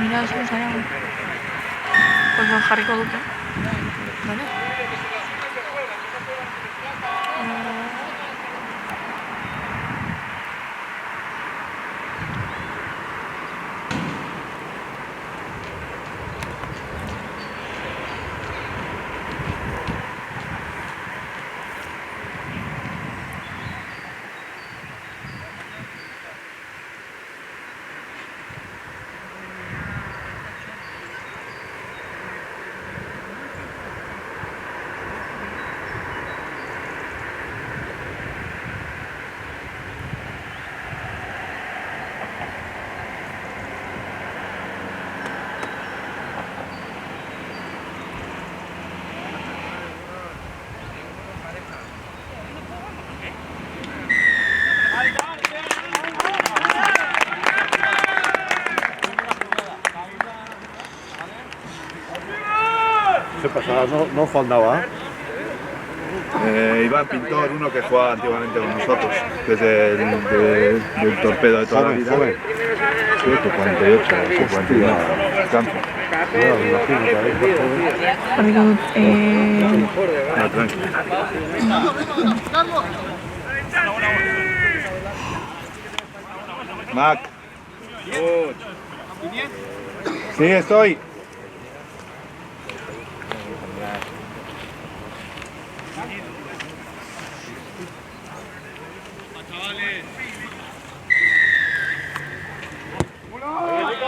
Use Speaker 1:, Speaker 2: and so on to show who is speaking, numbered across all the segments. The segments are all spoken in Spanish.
Speaker 1: Mira, eso nos hará. Pues los jarricos dute. ¿Vale?
Speaker 2: ¿Qué pasa? ¿No faltaba?
Speaker 3: Iván Pintor, uno que jugaba antiguamente con nosotros, desde del torpedo de toda la vida.
Speaker 2: Joven.
Speaker 3: Sí, que 48, 49, campo.
Speaker 1: Jarricos
Speaker 3: No, tranquilo. Mac. Sí, estoy.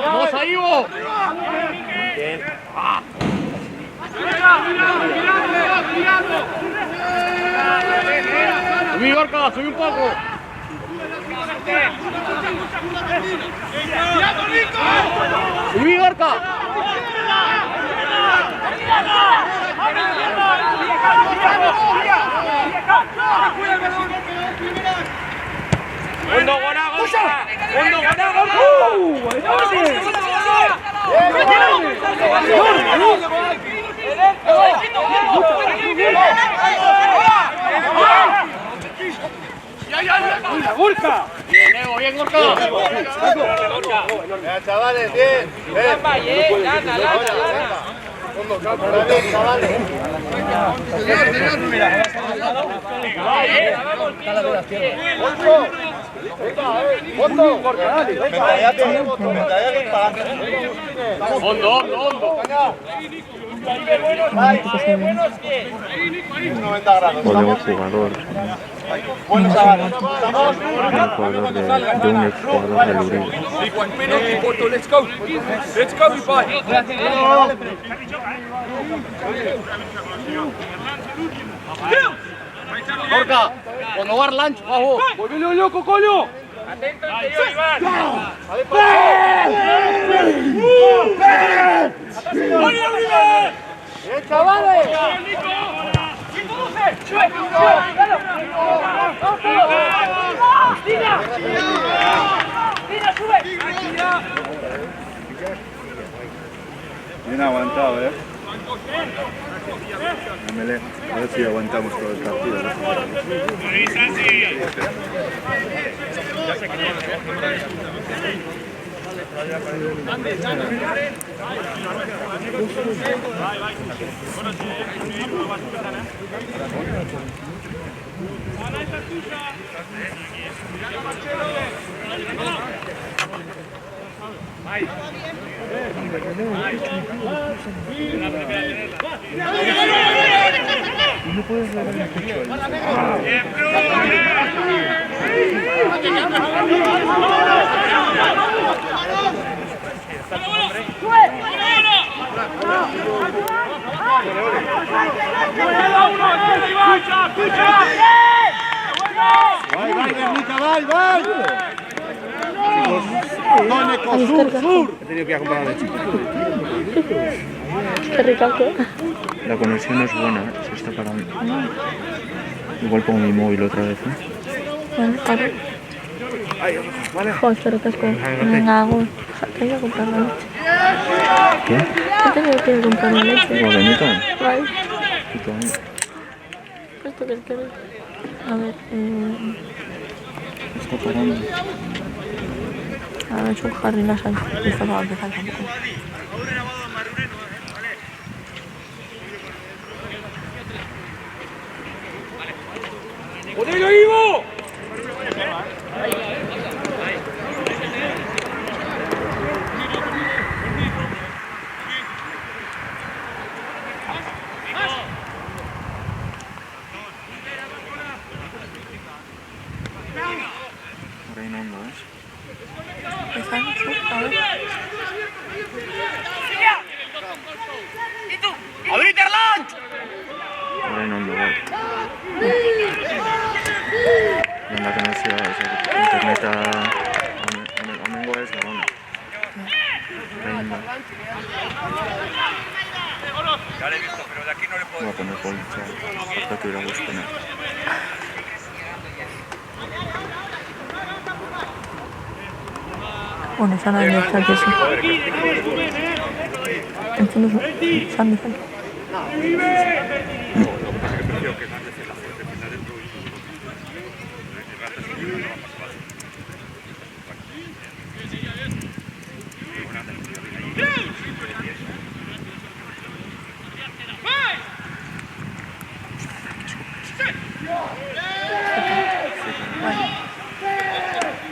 Speaker 4: ¡Vamos ahí, Ivo! Subí, Gorka, subí un poco. Subí, Gorka. ¡Ondo gana, Gorka! ¡Ondo gana, Gorka! Bien, Evo, bien, Gorka.
Speaker 3: Ya, chavales, bien.
Speaker 4: Gana.
Speaker 3: Bien, chavales.
Speaker 4: Hondo.
Speaker 3: 90 grados.
Speaker 5: Podemos jugador,
Speaker 3: Bueno, chavales.
Speaker 5: un jugador de un ex jugador del Uribe.
Speaker 4: Let's go, Ibai. Gorka, cuando va Lancho, bajo. ¡Volvelo loco, coño! Atento, Iván.
Speaker 3: ¡Bien, chavales! Bien aguantado, A ver si aguantamos todo el partido.
Speaker 5: No puedes ver el pecho.
Speaker 2: He tenido que ir a comprar leche.
Speaker 1: Qué ricaco.
Speaker 5: La conexión no es buena, se está parando. Igual pongo mi móvil otra vez.
Speaker 1: Bueno, claro. Joder, qué ricasco. Venga, hago. Te voy a comprar la leche.
Speaker 5: ¿Qué?
Speaker 1: Yo tengo que ir a comprar la leche.
Speaker 5: ¿Guadanito?
Speaker 1: Vale.
Speaker 5: Puto amo.
Speaker 1: ¿Esto qué quieres? A ver,
Speaker 5: Está parando.
Speaker 1: Han hecho un Harry Nasal. Esto no va a empezar tampoco.
Speaker 4: ¡Ponelo, Ivo!
Speaker 5: Reinando, ¿eh?
Speaker 4: ¡Abrite, Erland!
Speaker 5: Reinando, gol. En la conexión, internet a Mengo es Gabona. Reinando.
Speaker 3: Ya le he visto, pero de aquí no le puedo.
Speaker 5: Voy a poner gol, chaval. Para que hubiera gustado poner.
Speaker 1: Bueno, se han analizado que sí. Entonces, se han dicho.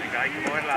Speaker 3: Venga, hay que moverla.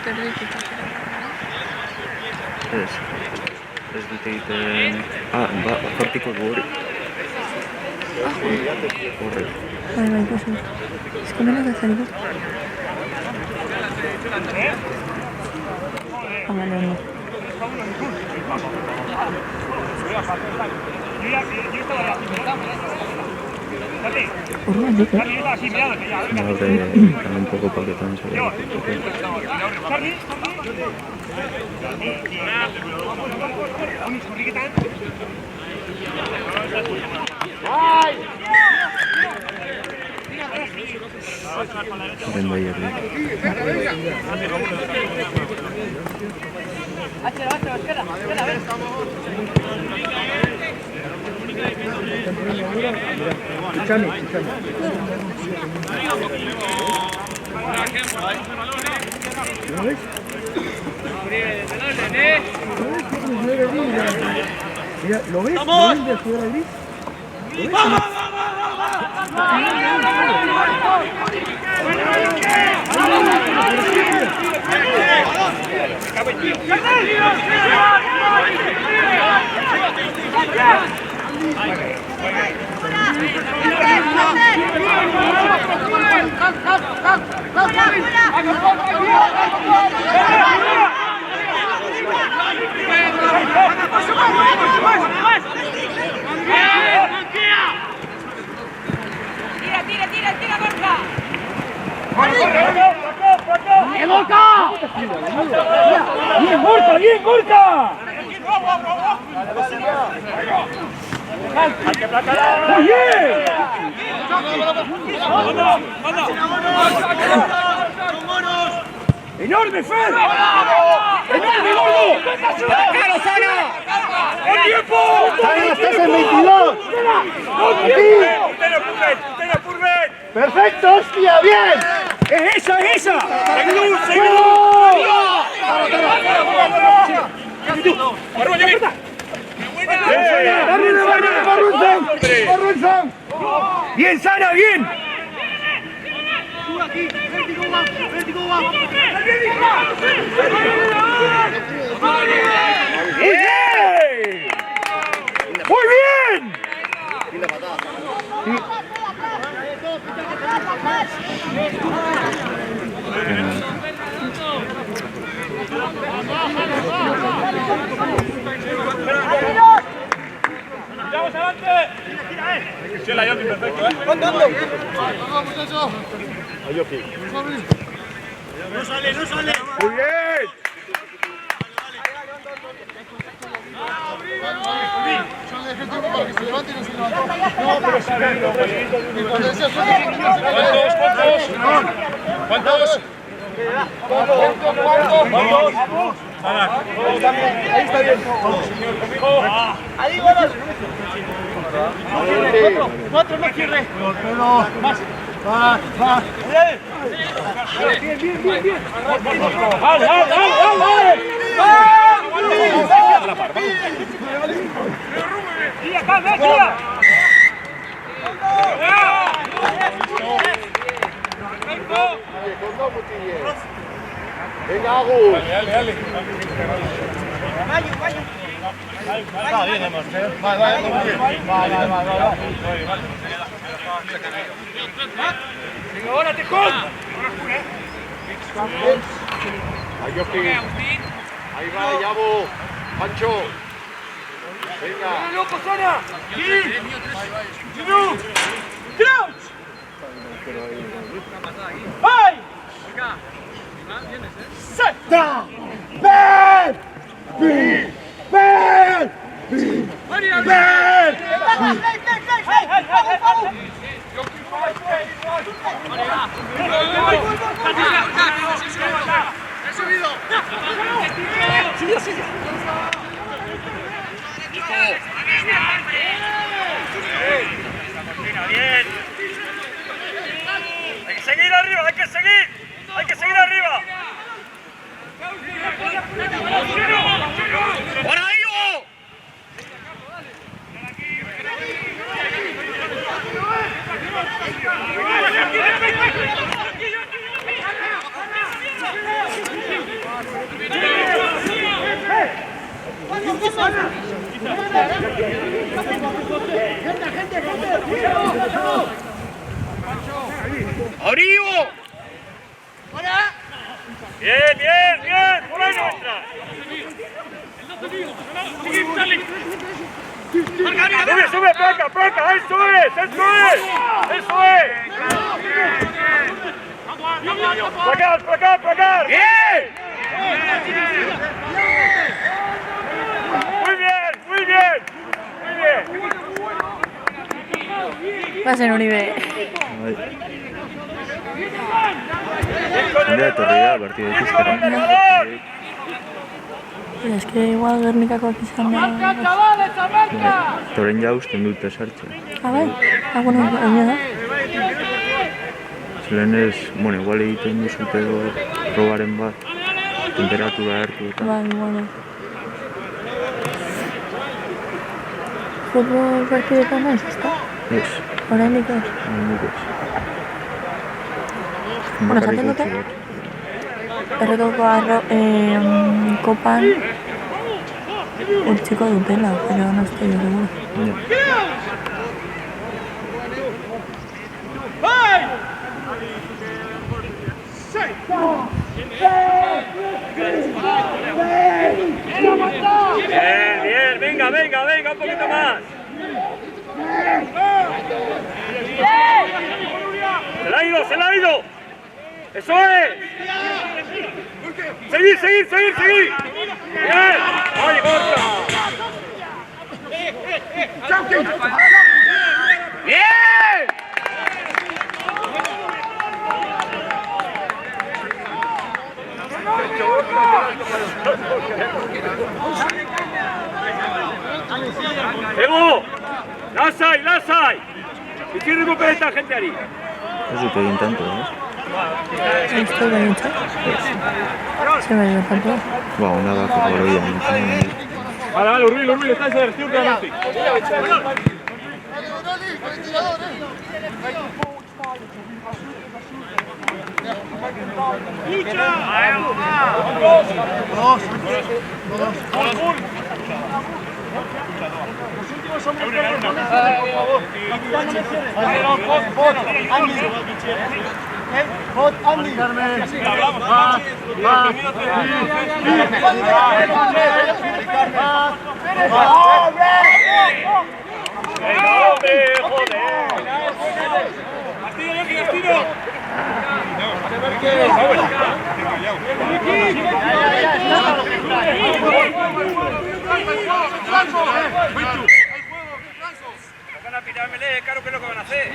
Speaker 1: erdituta ziren.
Speaker 5: Ez dute egiten... Hortiko gure. Horre.
Speaker 1: Bai, pasu. Ez komenak ez zari. Hamale hono. Orduan dut,
Speaker 5: Un poco paquetón sobre Ven Bayer.
Speaker 6: Mira, ¿lo ves? ¿Lo ves de Ciudad Gris? ¡Bien, Gorka! ¡Muy bien! ¡Enorme, Fer! ¡Enorme, gordo! ¡Claro, Sana! ¡El tiempo!
Speaker 2: ¡Sana, estás en 22! ¡Perfecto, hostia! ¡Bien!
Speaker 6: ¡Es esa!
Speaker 2: ¡Seguidú!
Speaker 6: ¡Bien, Sana, bien! ¡Muy bien!
Speaker 4: ¡Vamos adelante! Sí, la Yoki, perfecto, ¿eh? ¡Contando!
Speaker 2: A Yoki.
Speaker 4: ¡No sale, no sale!
Speaker 2: ¡Muy bien!
Speaker 4: ¿Cuántos? Ahí está bien. Conmigo. Ahí, buenos. Cuatro, no cierre. Más. Bien. ¡Vale! ¡Tía, calma, tía!
Speaker 2: Venga, Agus.
Speaker 4: Dale. Está bien, hemos. Vale. Venga, ahora, Tejón.
Speaker 2: A Yoki. Ahí va, Yabo. Pancho. Venga.
Speaker 4: ¡Loco, Sana! ¡Ginu! ¡Crouch! ¡Ay!
Speaker 2: ¡Seta! ¡Ven! ¡Ven! ¡Ven! ¡Ven!
Speaker 4: Bien. Hay que seguir arriba, hay que seguir arriba. ¡Por ahí, Hugo!
Speaker 6: Bien, bien, bien. Por ahí no entra. Sube, sube, placa, placa. Eso es, eso es. Eso es. Placar, placar, placar. Bien. Muy bien, muy bien. Muy bien.
Speaker 1: Va a ser Uribe.
Speaker 5: Jendea etorri da, partidu ikustera.
Speaker 1: Es que igual Gernikako izan da.
Speaker 5: Toren ja usten dute sartzen.
Speaker 1: Ah, bai? Ah, bueno, egia da.
Speaker 5: Zelen ez, bueno, igual egiten duzute probaren bat, temperatura hartu eta.
Speaker 1: Bai, bueno. Futbol partidetan naiz, ezta?
Speaker 5: Ez,
Speaker 1: Oraindik ez.
Speaker 5: oraindik ez.
Speaker 1: Bueno, esaten dute, erretoko kopan urtsiko dutela, pero no estoy seguro.
Speaker 5: Ja.
Speaker 6: Bien, bien. Venga, venga, venga. Un poquito más. Se la ha ido, se la ha ido. Eso es. Seguir, seguir, seguir, seguir. Bien. Oye, corta. Bien. Ego. Lasai, lasai. Bizi recupera jenteari.
Speaker 5: Ez dut egin tanto,
Speaker 1: Esto lo he hecho. Se me ha ido tanto.
Speaker 5: Ba, onda da goroia nintzen.
Speaker 6: Vale, vale, Urbil, Urbil, está ese retiro delante. Van a pirármele, claro que es lo que van a hacer.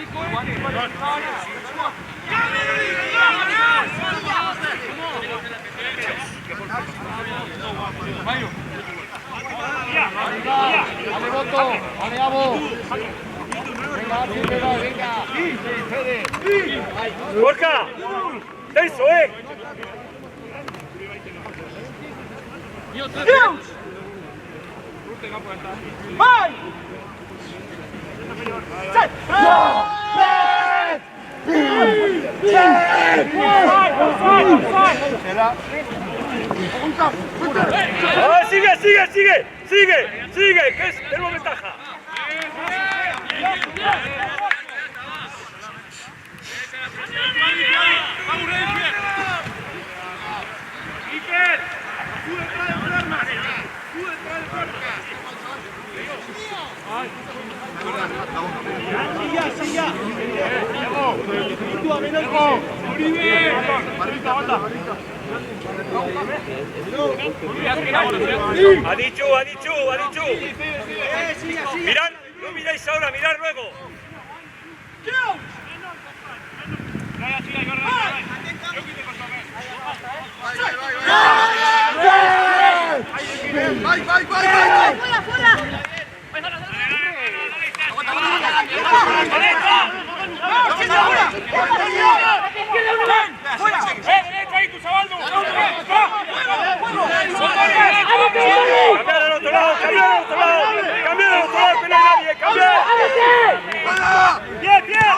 Speaker 6: Gorka, tenso, Sigue, sigue, sigue, sigue, sigue, que tenemos ventaja. Ha dicho. Mirad, no miráis ahora, mirad luego. Cambiar al otro lado, que no hay nadie, cambiar. Bien, bien.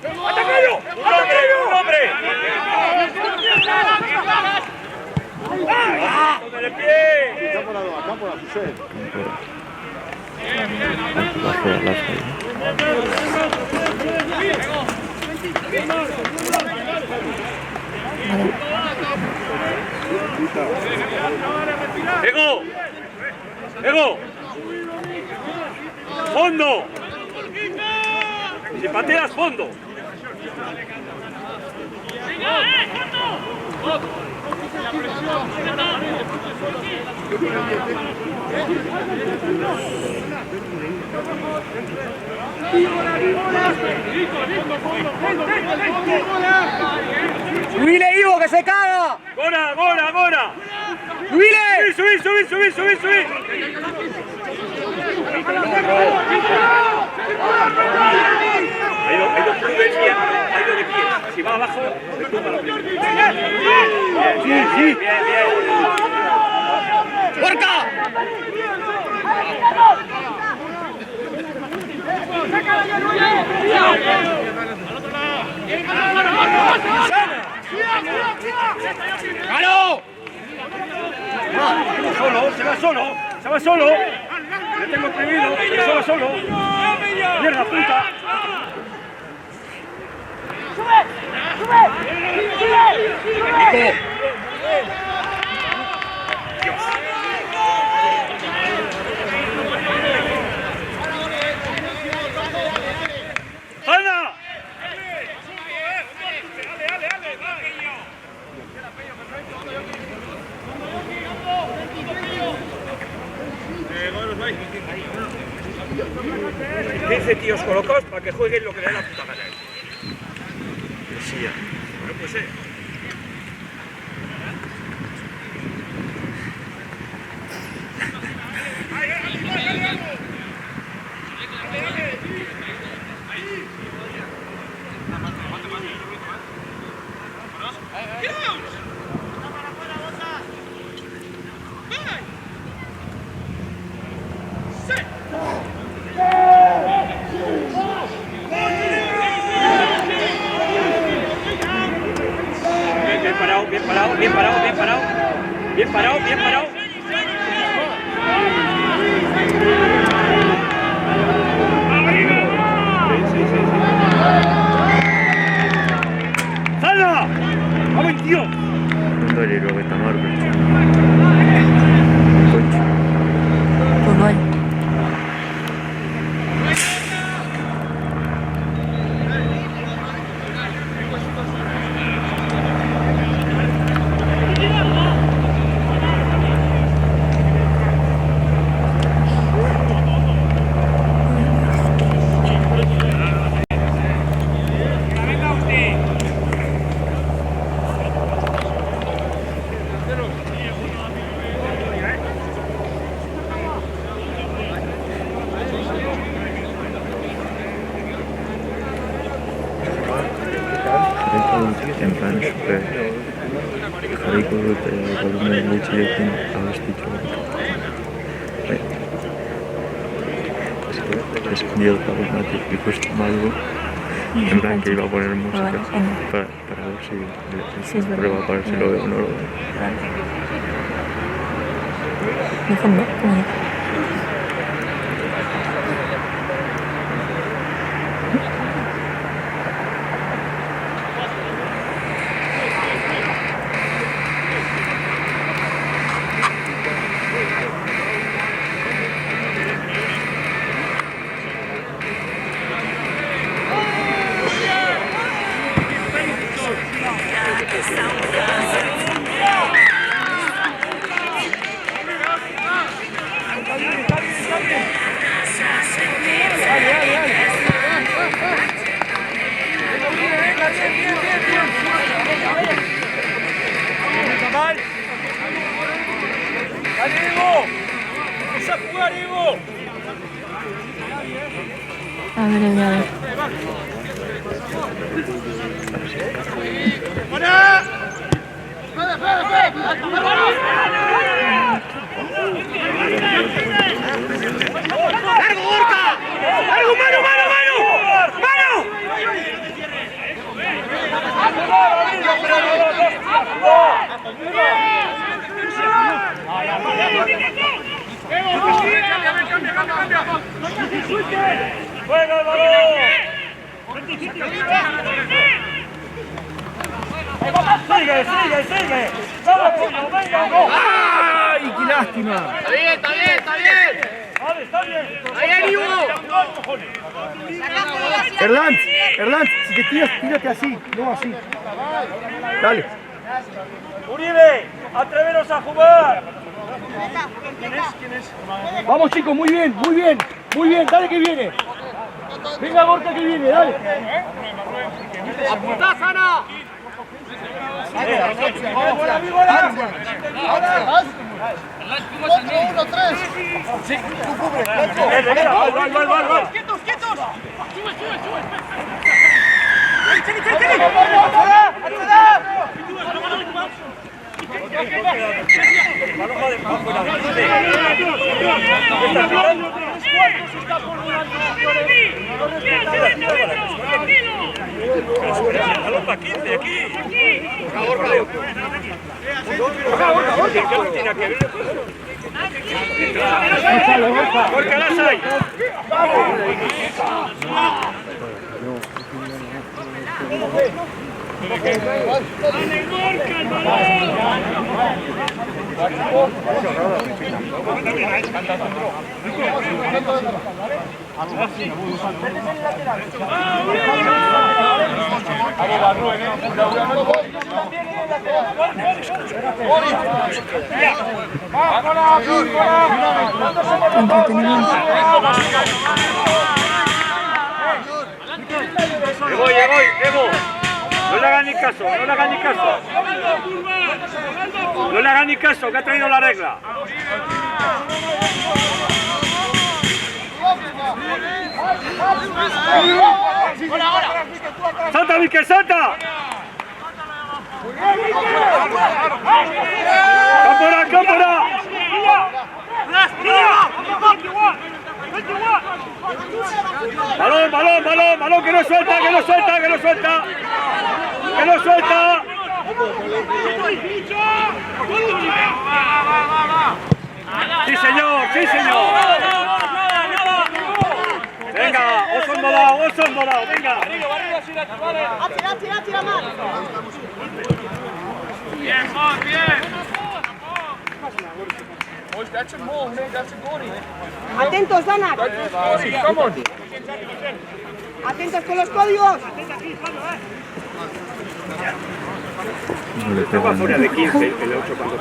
Speaker 6: ¡Atacalo! ¡Un hombre! ¡Con el pie!
Speaker 5: La rueda las hay.
Speaker 6: ¡Ego! ¡Ego! ¡Fondo! Si pateas, fondo.
Speaker 4: ¡Subile, Ivo, que se caga!
Speaker 6: ¡Gora, gora, gora!
Speaker 4: ¡Subile!
Speaker 6: ¡Subí! Ha ido prudencia, ha ido de pie. Si va abajo, se tumba la primera. Bien.
Speaker 4: ¡Puerca! ¡Galo!
Speaker 6: Se va solo. Le tengo prohibido, se va solo. Mierda puta.
Speaker 4: ¡Nico!
Speaker 6: ¡Anda! Dice tíos colocados para que jueguen lo que le dé la puta gana. Sí, ya. No puede ser. Bien parado. ¡Hala! ¡Vamos, tío!
Speaker 5: Un dolero que está muerto.
Speaker 1: Pues no hay.
Speaker 5: En plan super jarriko dut volumen gutxirekin abestitxo bat. Escondido batek ikusten badu, en plan que iba a poner música para ver si prueba para ver si lo veo o no lo veo.
Speaker 1: Mejor no, como no. A ver.
Speaker 6: ¡Largo, Gorka! ¡Largo, mano! ¡Cambia! ¡Juega el balón! ¡Sigue! ¡Vamos, Pollo, venga!
Speaker 2: ¡Ay, qué lástima!
Speaker 4: Está bien.
Speaker 6: Vale, está bien.
Speaker 4: Ahí, Ivo.
Speaker 2: Erland, si te tiras, tírate así, no así. Dale.
Speaker 6: Uribe, atreveros a jugar. ¿Quién es?
Speaker 2: Vamos chicos, muy bien, dale que viene. Venga Gorka que viene, dale.
Speaker 4: ¡Apuntá, Sana!
Speaker 6: ¡Vale!
Speaker 4: ¡Quietos!
Speaker 6: El balón va de fuera. Balón para 15 aquí. Gorka Lasay. Voy, Evo. No le hagan ni caso. No le hagan ni caso, que ha traído la regla. ¡Salta, Miquel, salta! ¡Cámpora! Balón, que no suelta. Sí, señor. Venga, oso morado, venga.
Speaker 7: Tira más.
Speaker 4: Bien.
Speaker 7: Atentos, Dana. Atentos con los códigos.
Speaker 5: No le pegan.
Speaker 6: Fuera de 15, el 8 cuando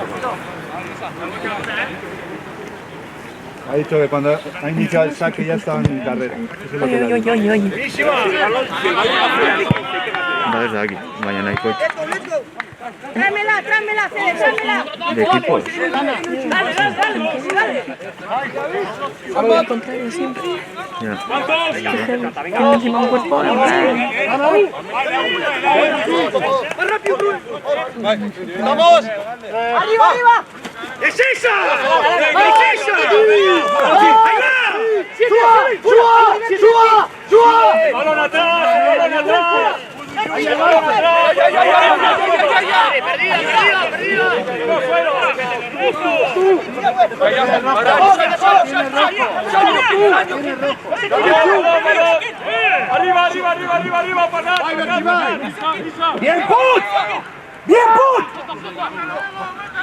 Speaker 3: Ha dicho que cuando ha iniciado el saque ya estaban en carrera. Eso es lo que le ha dicho.
Speaker 5: No desde aquí, mañana hay coche.
Speaker 7: Tráemela, Fede, tráemela.
Speaker 5: ¿De equipo?
Speaker 7: Dale.
Speaker 1: Voy al contrario siempre.
Speaker 5: Ya.
Speaker 1: Tiene encima un cuerpo.
Speaker 4: ¡Vamos!
Speaker 7: ¡Arriba!
Speaker 6: ¡Es esa!
Speaker 2: ¡Suba!
Speaker 6: ¡Balón atrás! ¡Arriba! ¡Para!
Speaker 2: ¡Bien, Put!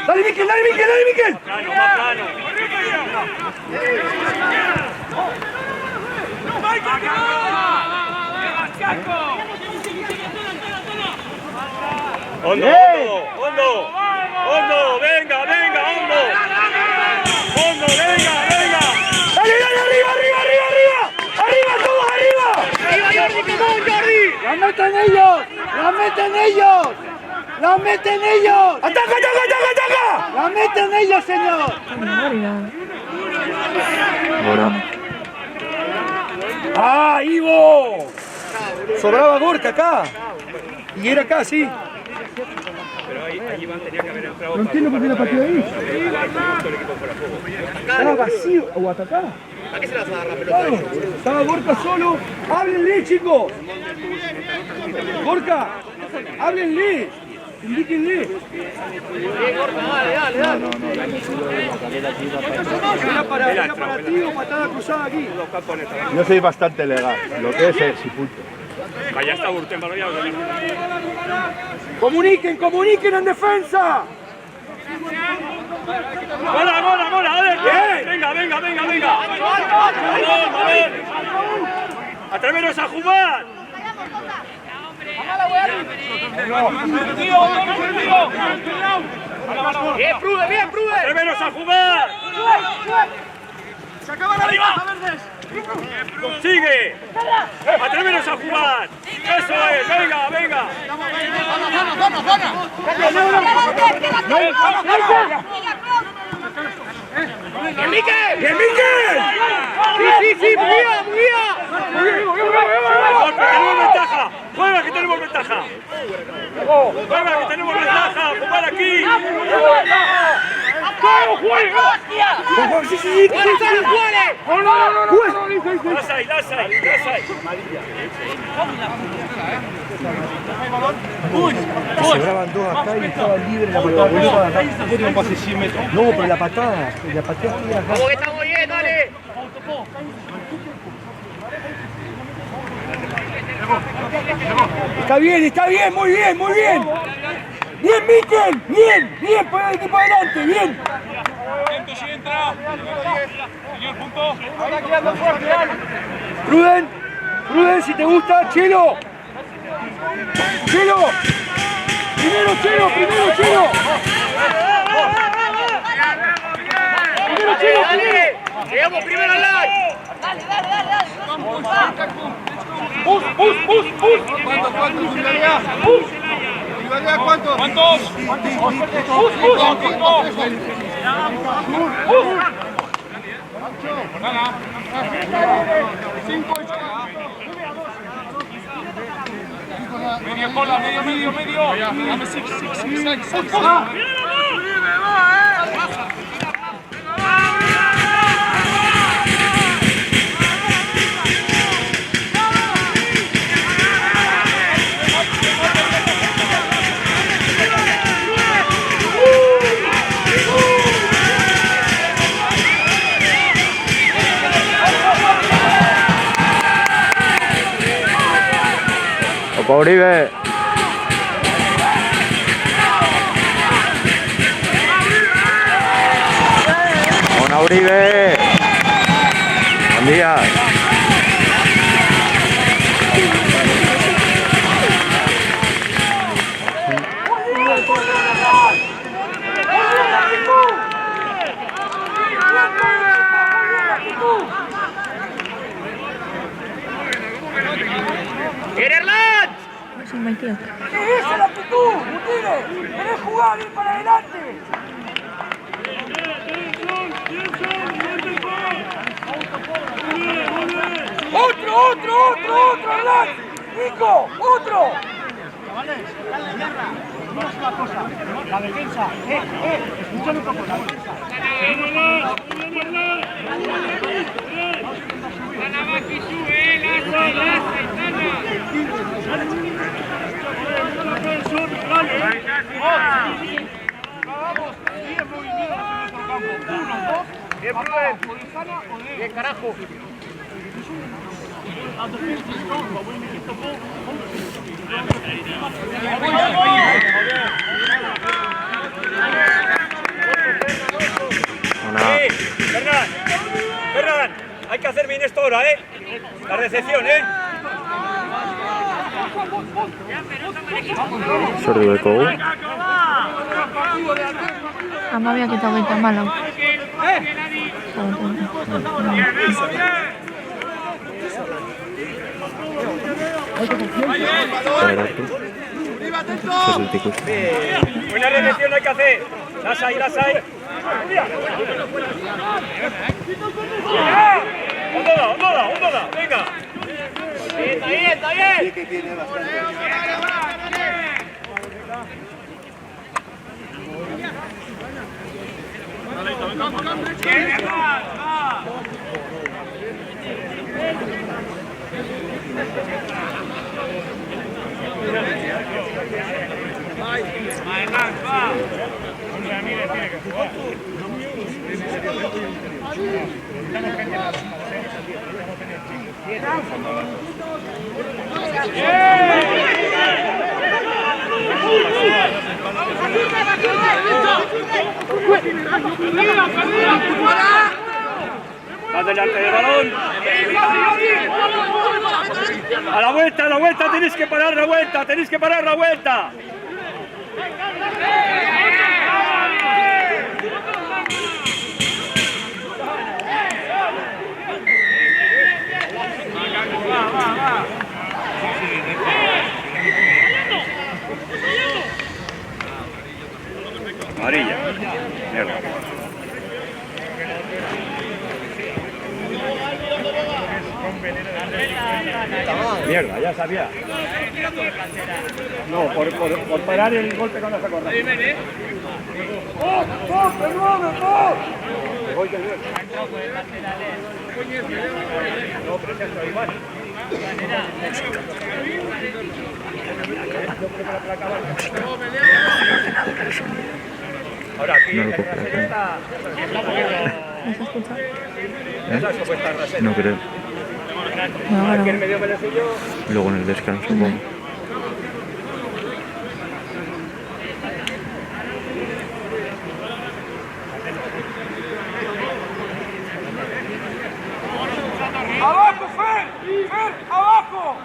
Speaker 2: ¡Dale, Miquel!
Speaker 6: Plano. Hondo, venga, Hondo. Hondo, venga.
Speaker 2: ¡Dale, arriba! ¡Arriba, todos arriba!
Speaker 4: ¡Arriba, Jordi!
Speaker 2: ¡La meten ellos! ¡Ataca! ¡La meten ellos, señor!
Speaker 5: Ahora.
Speaker 2: ¡Ah, Ivo! Sobraba Gorka acá. Y era acá, sí.
Speaker 6: Pero ahí Iván tenía que haber entrado.
Speaker 2: No entiendo por qué la partió ahí. Estaba vacío. ¿O atacaba?
Speaker 4: ¿A qué se la vas a dar la pelota a ellos?
Speaker 2: Estaba Gorka solo. ¡Háblenle, chicos! Gorka, háblenle. Indíquenle. Era para ti o patada cruzada aquí.
Speaker 3: Yo soy bastante legal, lo que es y punto.
Speaker 6: Vaya está Urten, para allá.
Speaker 2: Comuniquen, comuniquen en defensa.
Speaker 6: ¡Mola, mola, mola! ¡Dale! ¡Venga, venga, venga, venga! ¡Balón! ¡Atreveros a jugar!
Speaker 4: Bien, Prude, bien, Prude.
Speaker 6: ¡Atreveros a jugar!
Speaker 4: Se acaba la liga, Verdes.
Speaker 6: ¡Sigue! ¡Atreveros a jugar! ¡Eso es! ¡Venga, venga!
Speaker 4: Zona. ¡Bien, Miquel!
Speaker 2: ¡Bien, Miquel!
Speaker 4: Sí, muy bien.
Speaker 6: ¡Que tenemos ventaja! ¡Juega, que tenemos ventaja! ¡Juega, que tenemos ventaja! ¡Jugar aquí!
Speaker 2: Sí.
Speaker 6: ¡Las hay!
Speaker 2: Sobraban dos acá y estaban libres la patada. Tenía un pase 100 metros. No, pero la patada acá.
Speaker 4: Vamos que estamos bien, dale.
Speaker 2: Está bien, muy bien. Bien, Miquel, bien, pon el equipo adelante, bien.
Speaker 6: Si entra. Señor, punto.
Speaker 2: Pruden, si te gusta, Chelo. Primero Chelo.
Speaker 4: Dale. Llegamos primero al line.
Speaker 7: Dale.
Speaker 2: Pus.
Speaker 6: ¿Cuántos? Medio cola, medio. Dame 6.
Speaker 5: Uribe. Buena Uribe. Buen día.
Speaker 2: Esa es la actitud, Gutiérrez. Querés jugar, ir para adelante. Otro, Hernán. Nico, otro. La defensa, escúchame un poco, la defensa.
Speaker 4: Bien, carajo.
Speaker 6: Ferran, hay que hacer bien esto ahora, la recepción,
Speaker 5: Sordu de Cou.
Speaker 1: Ama había quitado el malo.
Speaker 6: Buena recepción hay que hacer. Las hay. Hondola, venga.
Speaker 4: Está bien.
Speaker 6: Adelante del balón. A la vuelta, tenéis que parar la vuelta, tenéis que parar la vuelta. Amarilla. Mierda. Mierda, ya sabía. No, por parar el golpe cuando se corta. No, pero ya está igual. Ahora, aquí
Speaker 5: No lo puedo creer. No creo. Luego en el descanso, bueno.
Speaker 6: ¡Abajo, Fer! ¡Fer, abajo!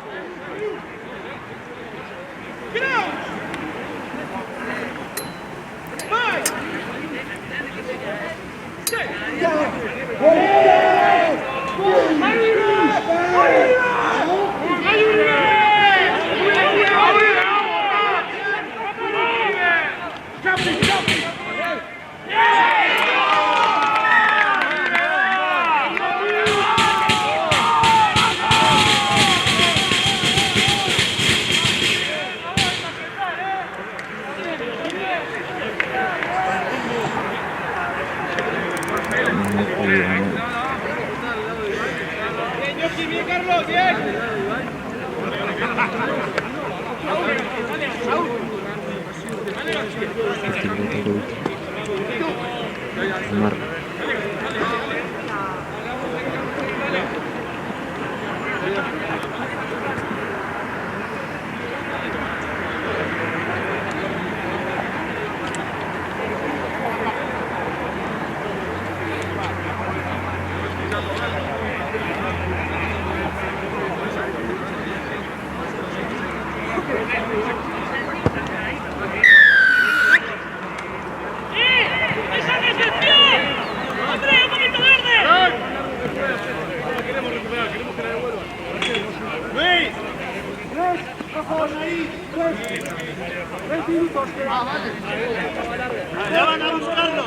Speaker 4: ¡Ya van a buscarlo!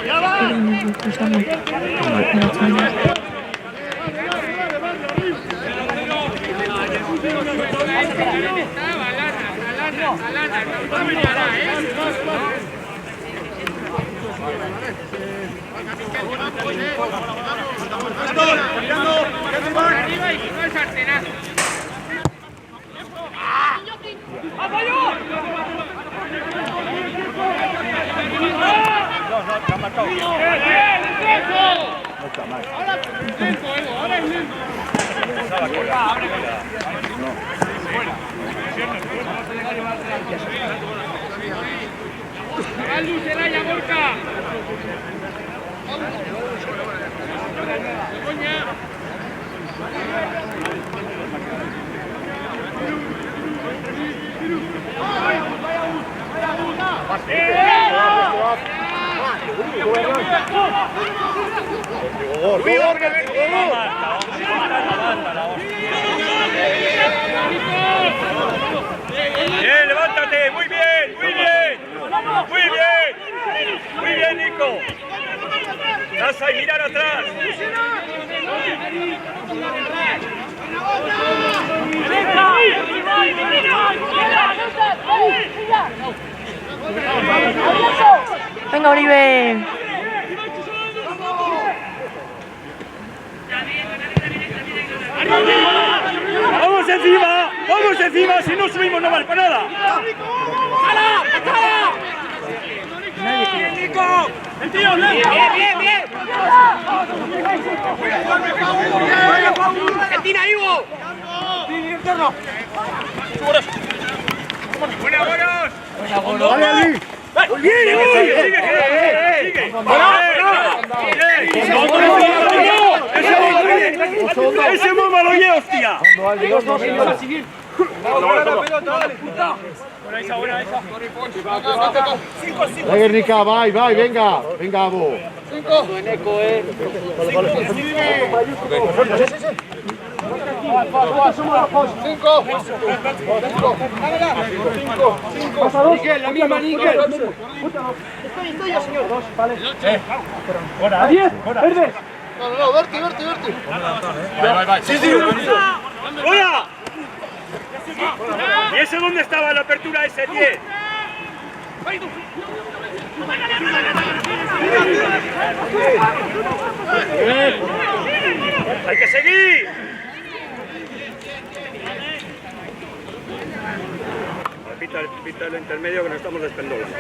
Speaker 4: ¡Ya van!
Speaker 6: Bien, levántate, muy bien, muy bien, muy bien, muy bien, Nico. Casa y mirar atrás.
Speaker 1: Venga, Oribe.
Speaker 6: Vamos encima, si no subimos no vale para nada.
Speaker 7: ¡Hala!
Speaker 6: ¡Bien, Nico! ¡El tío,
Speaker 4: Bien, bien, bien. Argentina, Ivo.
Speaker 6: ¡Buena, buenos!
Speaker 2: ¡Dale, Albi!
Speaker 6: ¡Ese bomba lo oye, hostia!
Speaker 2: La Guernica, vai, venga, venga vos.
Speaker 4: Níquel, la misma Níquel.
Speaker 7: Estoy yo, señor.
Speaker 6: ¡Hora! ¡10! ¡Verdes!
Speaker 2: No, verte.
Speaker 6: ¡Hola! ¿Y ese dónde estaba la apertura ese 10? ¡Hay que seguir! Pita el intermedio que nos estamos despendolando.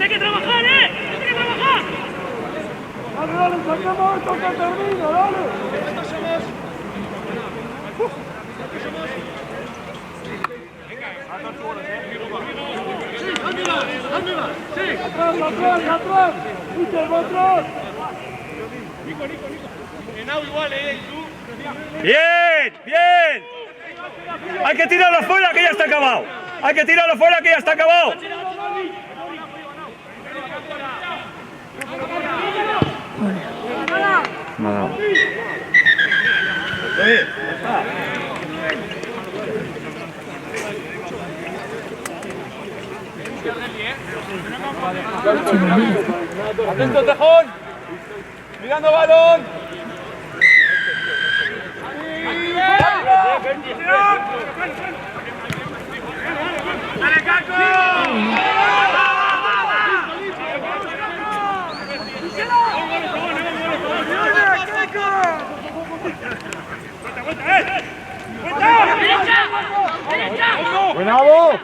Speaker 8: ¡Hay que trabajar, ¡Hay que trabajar!
Speaker 6: ¡Dale, sacamos esto que termina, dale! ¡Atrás! ¡Mister, atrás! ¡Bien! ¡Hay que tirarlo afuera que ya está acabado! ¡Hay que tirarlo afuera que ya está acabado!
Speaker 5: Nada.
Speaker 4: Atento, Tejón. Mirando balón.
Speaker 6: ¡Dale, Caco!
Speaker 2: ¡Buena vos!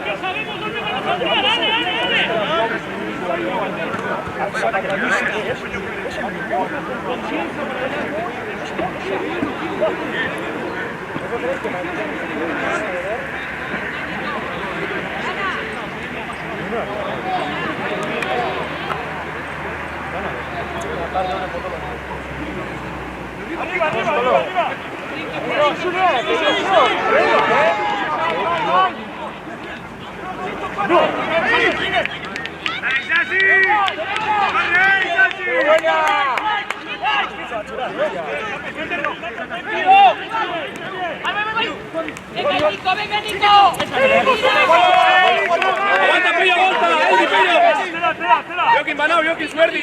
Speaker 8: ¡Ya sabemos dónde vamos a tirar! ¡Dale! ¡Venga, Nico!
Speaker 4: Aguanta, Pillo, aguanta. Pillo. Joaquín Banao, Joaquín Suerdi.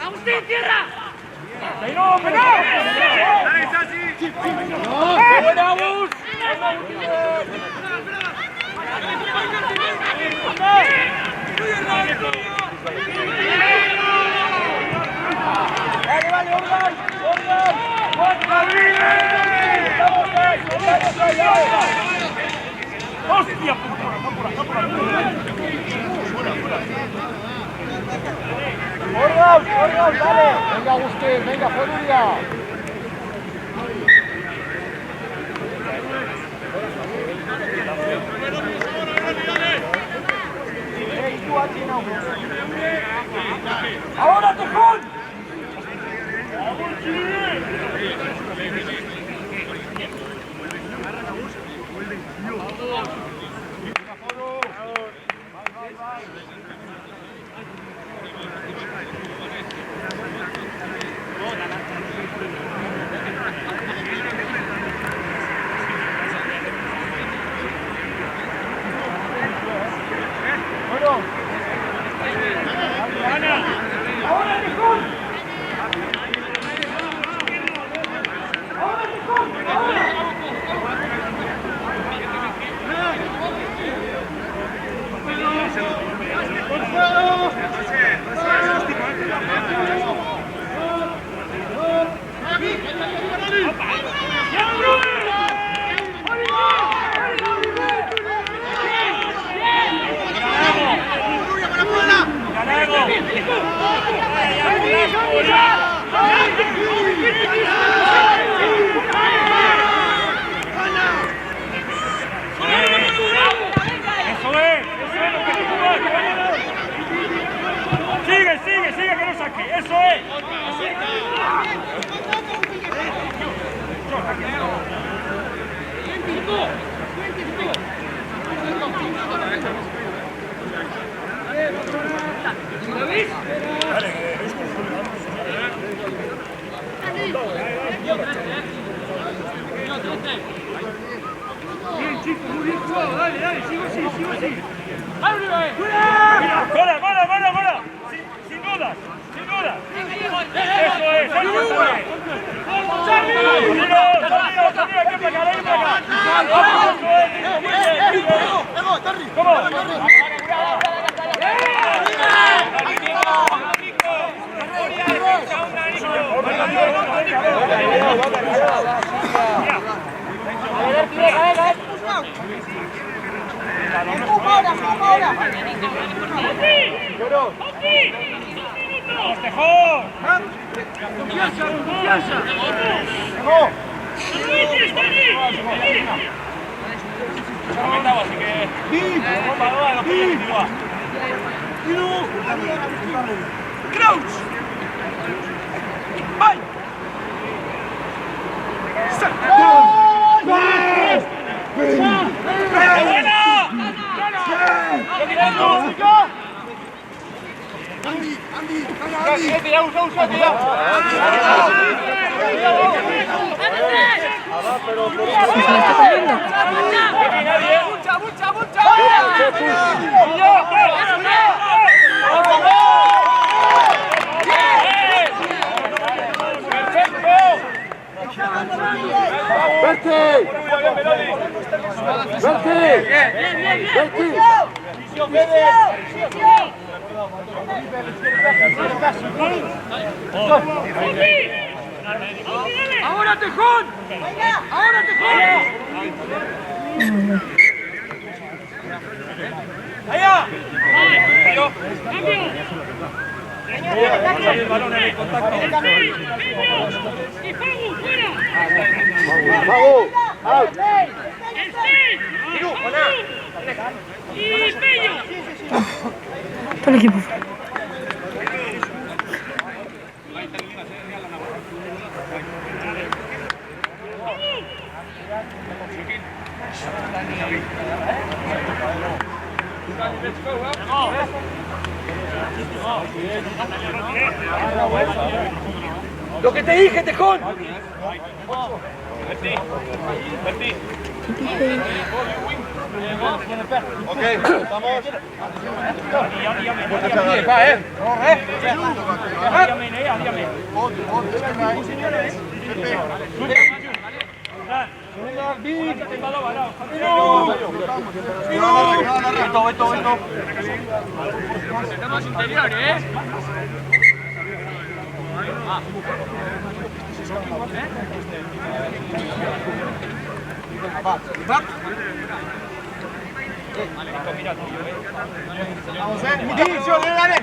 Speaker 8: ¡Agustín, tierra!
Speaker 4: ¡Buena, Agus!
Speaker 6: ¡Hostia puta! ¡No por ahí!
Speaker 4: Dale. Venga, Busquets, venga, Julia.
Speaker 6: ¡Ahora, Tejón! Sigue, que no saque, eso es. Bien, chicos, muy bien jugado, dale, sigo así. ¡Gola! Sin duda. Eso es, hay que pegar. ¿Cómo? ¡Ahora, Tejón! ¡Ahora, Tejón! ¡Allá! ¡Cambio! El balón en el contacto. ¡Y Fagu, fuera! ¡Fagu! ¡Out! ¡El 6! ¡Y Pello!
Speaker 1: Todo el equipo.
Speaker 6: Lo que te dije, Tejón.
Speaker 3: Ok, vamos.
Speaker 6: Estamos interiores,
Speaker 4: Vamos, dale.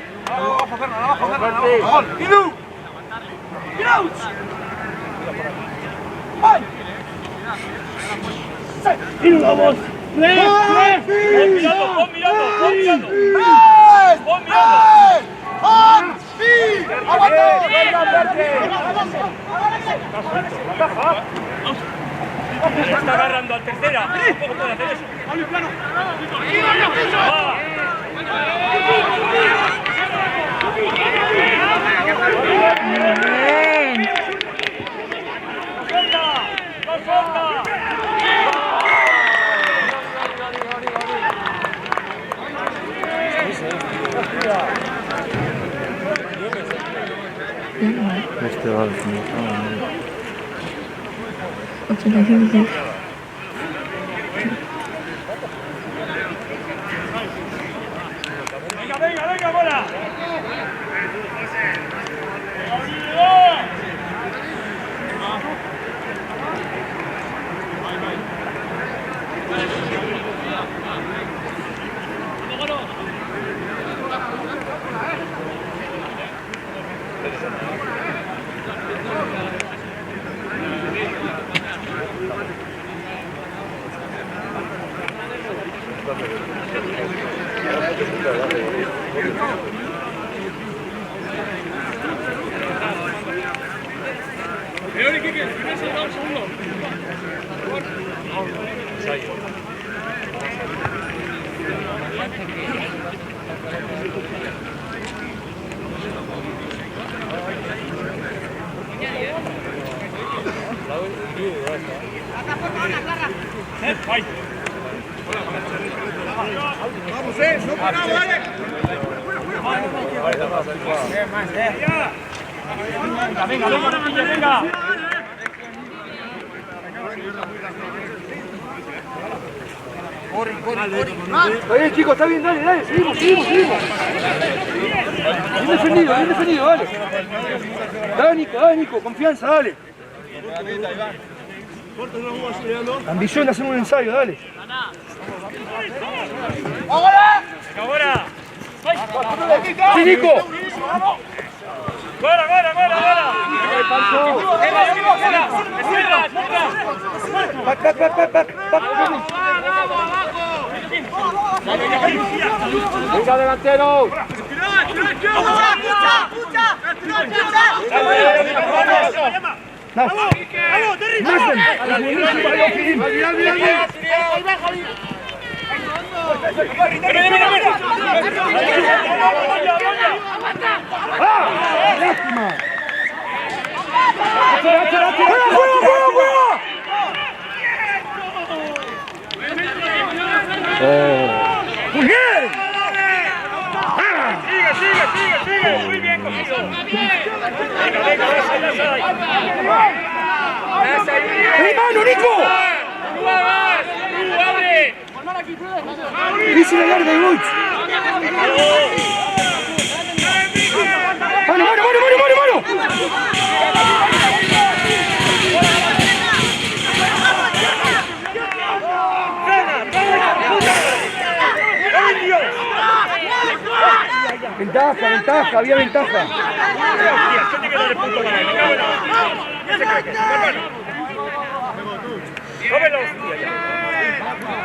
Speaker 6: Está agarrando al tercera. Tampoco puede hacer eso.
Speaker 5: Este va al final.
Speaker 6: Venga, bola. Vamos, no paramos, dale. Venga.
Speaker 4: Está bien, chicos, está bien, dale, seguimos. Bien defendido, dale. Dale, Nico, confianza, dale. Ambición de hacer un ensayo, dale.
Speaker 6: ¡Ahora!
Speaker 4: ¡Sí, Nico!
Speaker 6: ¡Gora!
Speaker 4: Back. Venga, delantero. ¡Lástima! ¡Muy bien!
Speaker 6: Sigue. Muy bien cogido. Venga,
Speaker 4: ¡Mano, Nico! Dice la larga de Boix. ¡Mano! Ventaja, había ventaja.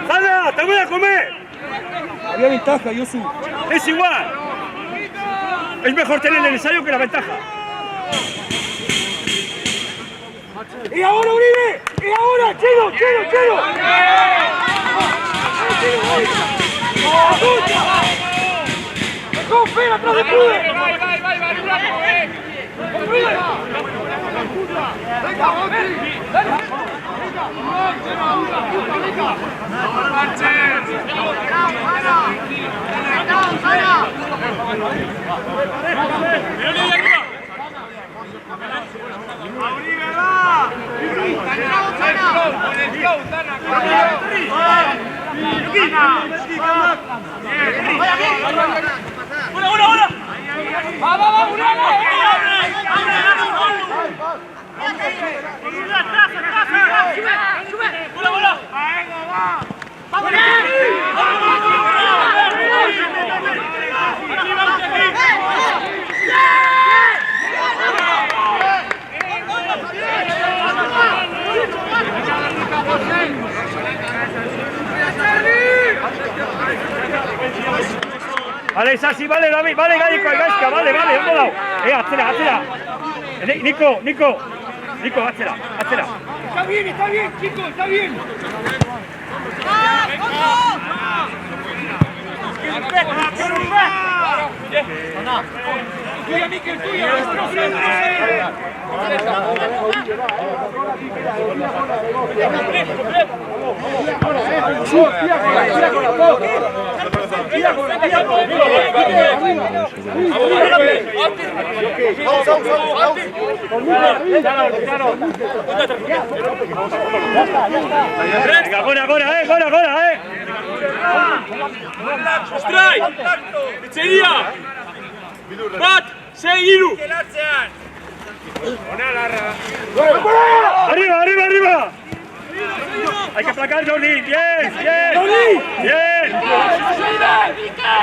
Speaker 6: ¡Sala! ¡Te voy a comer!
Speaker 4: Había ventaja, Yosu.
Speaker 6: Es igual. Es mejor tener el ensayo que la ventaja.
Speaker 4: ¡Y ahora, Uribe! ¡Y ahora! ¡Chelo! ¡Confía atrás de Pude!
Speaker 6: Vale, es así, vale, David, vale, Gaizka, vale, hemos dado. Atzera. Nico, atzera.
Speaker 4: Está bien, chicos, está bien. Tuya, Miquel, tuya.
Speaker 6: Agora,
Speaker 4: Strike! Pizzeria! Bat! 6-3!
Speaker 6: Arriba. Hay que aplacar, Jordi. Bien.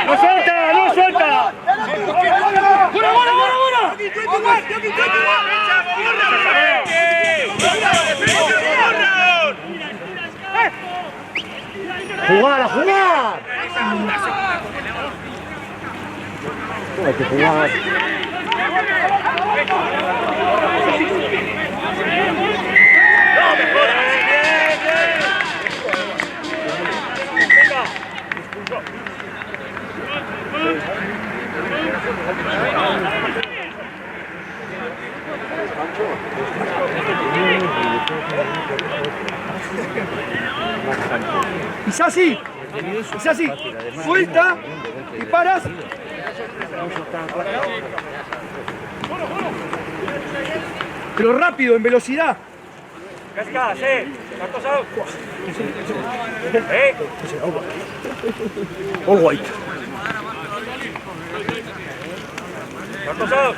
Speaker 6: No suelta.
Speaker 4: ¡Fuera!
Speaker 2: ¡Jugar! Hay que jugar. Es así. Suelta y paras. Pero rápido, en velocidad.
Speaker 6: Gaizka, Marcos out.
Speaker 2: All white.
Speaker 6: Marcos out.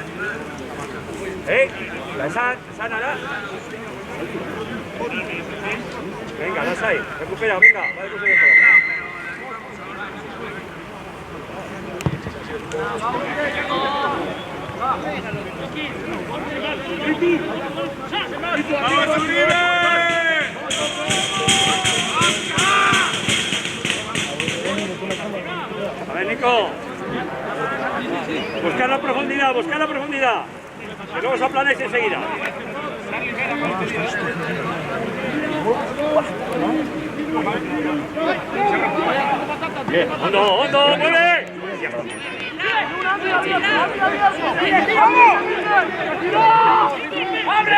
Speaker 6: Sana. Venga, Lasai, recupera, venga, va a recuperar A ver, Nico. Buscar la profundidad. Que luego os aplanáis enseguida. Bien, hondo, mueve. ¡Abre!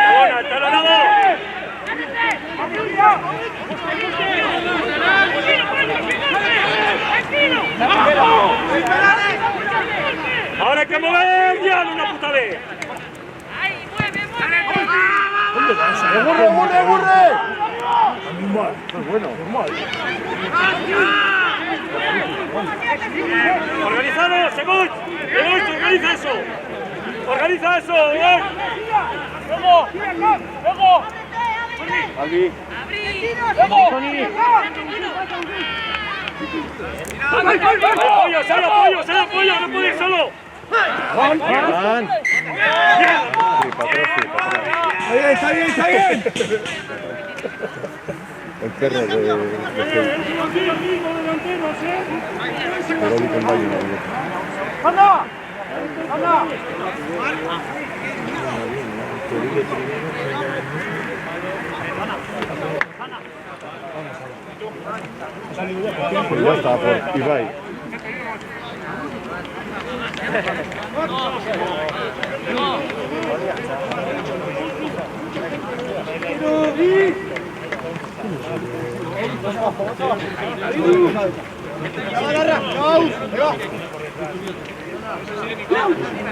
Speaker 6: Ahora hay que mover ya, una puta vez.
Speaker 2: ¡Burre! Normal.
Speaker 6: Organizaros, Seguch, organiza eso, bien. Luego. Albi. Apoyo, no puede ir solo.
Speaker 2: Está bien.
Speaker 3: El perro de
Speaker 4: ¡Anda!
Speaker 3: Pues ya está, por Ibai.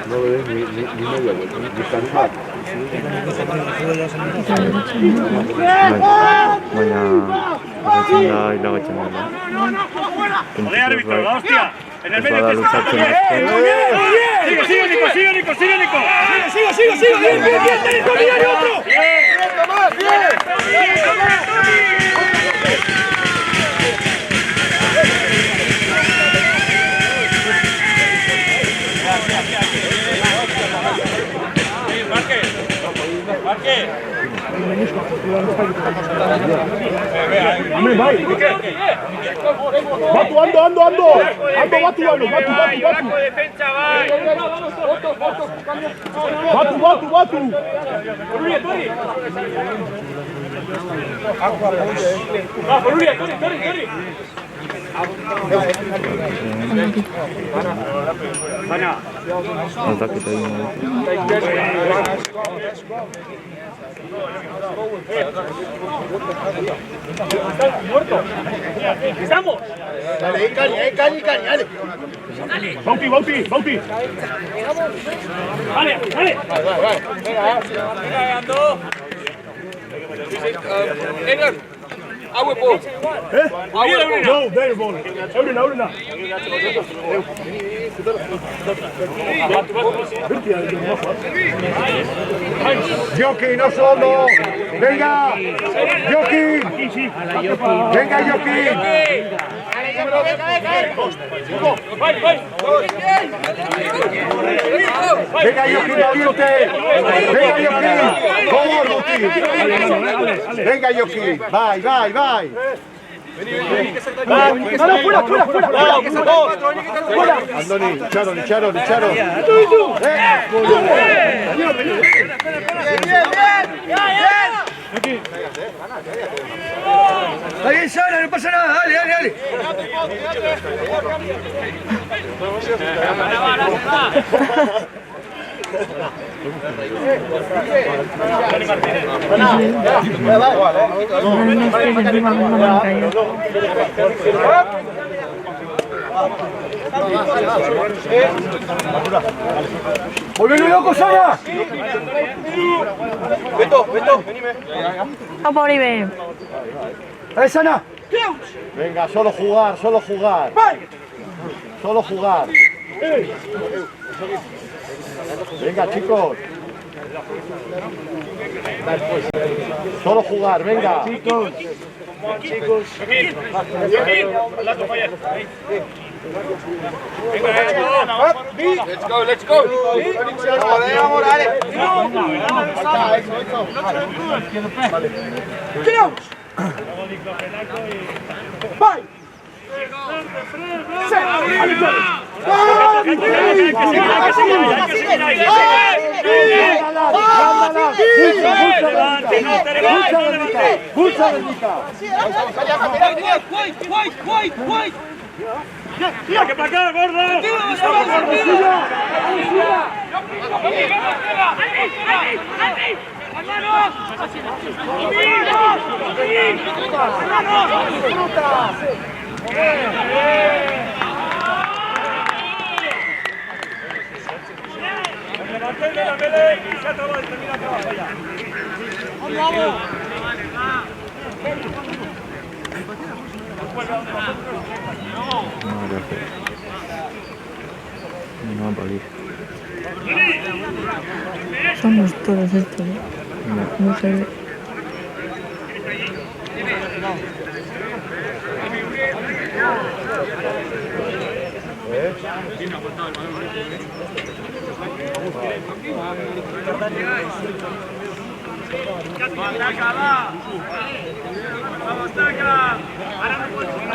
Speaker 3: No lo ves ni media vuelta, ni cansado.
Speaker 5: Vaya, y luego echamos.
Speaker 6: Joder, árbitro, la hostia. En el
Speaker 5: Va a
Speaker 6: medio
Speaker 5: dar
Speaker 6: que
Speaker 5: un
Speaker 6: está
Speaker 5: salto
Speaker 6: bien.
Speaker 2: Sigue,
Speaker 6: Nico.
Speaker 2: bien, Nico, mira otro.
Speaker 6: Marque.
Speaker 2: Hombre, vai. Batu, ando. Ando, batu.
Speaker 6: defensa, vai!
Speaker 2: Batu.
Speaker 6: Tori!
Speaker 5: Ataque está ahí,
Speaker 6: ¡Estamos!
Speaker 7: Dale, Cali, dale.
Speaker 2: Bauti.
Speaker 6: ¡Dale!
Speaker 4: Venga, ando. Edgar. Agua po.
Speaker 2: No, there ball. Eulena. Jockey, no solo. Venga, Jockey. Venga, Jockey. Venga, Jockey, valiente. Vamos, Guti. Venga, Jockey. Vai. No, fuera. Andoni, Charo. Está bien, Sara, no pasa nada, dale. ¡Volvelo loco, Sara!
Speaker 4: Beto, venime.
Speaker 1: Vamos, Oribe.
Speaker 2: ¡Dale, Sana! Venga, solo jugar. Solo jugar. Venga, chicos. Solo jugar, venga. Chicos.
Speaker 4: Let's go. Vamos, dale.
Speaker 2: Vai!
Speaker 6: ¡Que para acá, gordo! Manténme la pelea y se acabó, termina el trabajo ya. ¡Vamos!
Speaker 5: No va a parir.
Speaker 1: Somos todos estos, ¿eh? No sé.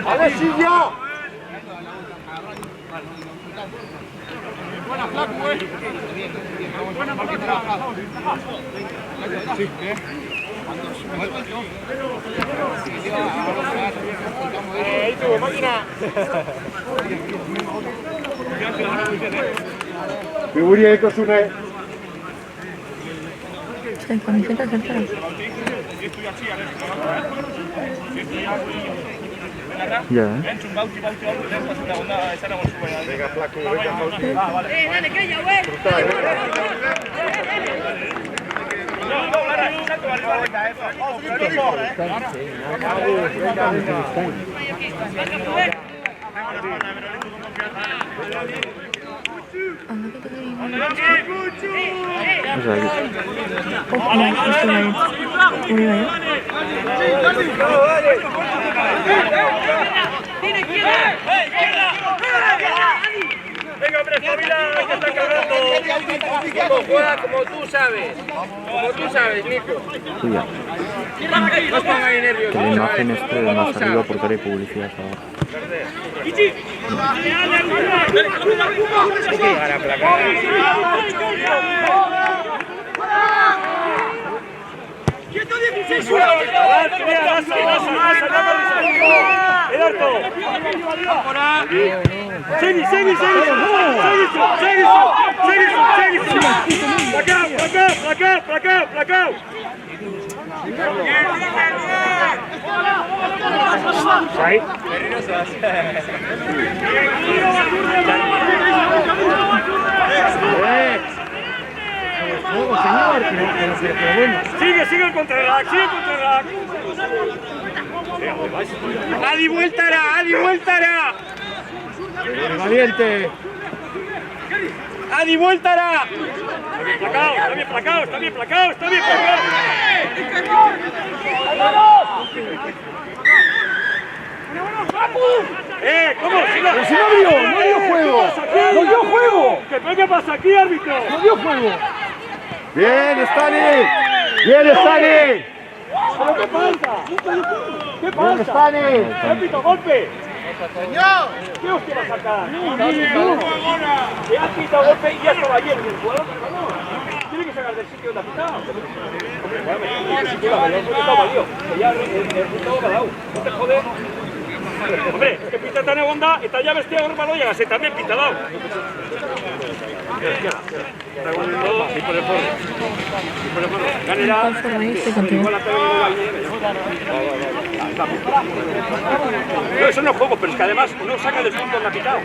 Speaker 2: ¡Ale, Silvia!
Speaker 4: Buena, flaco, güey.
Speaker 2: Figuria Ekosune.
Speaker 1: Sí, camiseta cerrada.
Speaker 5: Ya,
Speaker 2: Venga, flaco, venga,
Speaker 8: Dale, que ya, güey.
Speaker 6: Venga, hombre, espabila, que está cargando.
Speaker 4: Juega como tú sabes, Nico.
Speaker 5: ya.
Speaker 4: No os pongáis nerviosos.
Speaker 5: Que la imagen esté más arriba porque ahora hay publicidad ahora.
Speaker 6: Sigue el contrarrack, sigue el contrarrack. Adi, vuéltala, Adi, vuéltala.
Speaker 2: Valiente.
Speaker 6: Adi, vuéltala. Está bien placado, está bien placado, está bien placado. ¿Cómo?
Speaker 2: Pero si no dio juego. No dio juego.
Speaker 6: ¿Qué pasa aquí, árbitro?
Speaker 2: No dio juego. Bien, Stani. Bien, Stani.
Speaker 6: ¿Pero qué pasa? ¿Qué
Speaker 2: Bien,
Speaker 6: pasa?
Speaker 2: Stani.
Speaker 6: Árbitro, golpe. ¿Qué os quiere sacar? Le ha quitado golpe y ya estaba bien. El jugador tiene que sacar del sitio donde ha quitado. No te jodes. Hombre, es que pita tan onda, esta llave este ahora no llega, se también pita dado. No, eso no es juego, pero es que además uno saca del punto donde ha pitado.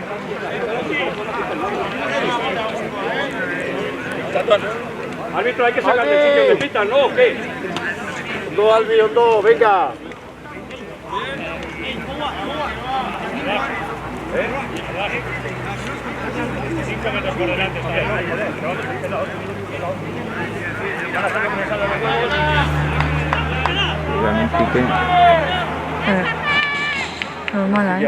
Speaker 6: Árbitro, hay que sacar del sitio donde pitan, ¿no? ¿O qué?
Speaker 2: Hondo, Albi, hondo, venga.
Speaker 5: Realmente Piqué.
Speaker 1: Normal, ¿eh?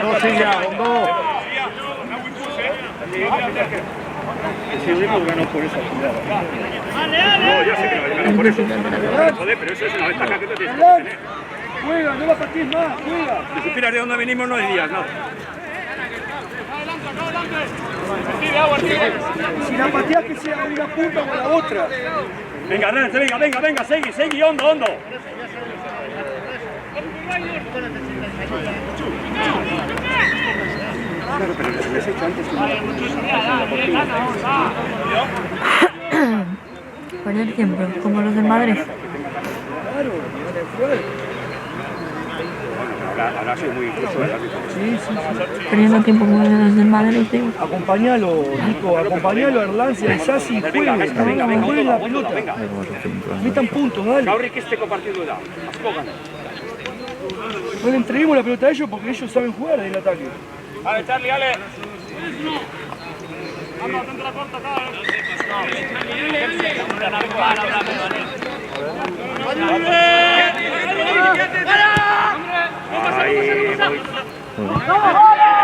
Speaker 2: No, siga, hondo.
Speaker 6: Ese único ganó por esa jugada. No, ya sé que no ganó por eso. Joder, pero eso es una ventaja que tú tienes que tener.
Speaker 2: Juega, no la patees más, juega.
Speaker 6: Si supieras de dónde venimos no dirías nada.
Speaker 2: Si la pateas que sea una punta o la otra.
Speaker 6: Venga, Renate, venga, seguí, hondo. Claro, pero les he hecho antes que
Speaker 1: Perder tiempo, como los del Madrid.
Speaker 6: Ahora ha sido muy incluso.
Speaker 1: Perdiendo tiempo como los del Madrid, digo.
Speaker 2: Acompañalo, Nico, acompañalo a Erlans y a Sassi y jueguen la pelota. Metan puntos, dale.
Speaker 6: Gaurrik este compartido da.
Speaker 2: No le entreguemos la pelota a ellos porque ellos saben jugar en el ataque.
Speaker 6: Vale, Charlie, dale. Vamos, dentro la corta,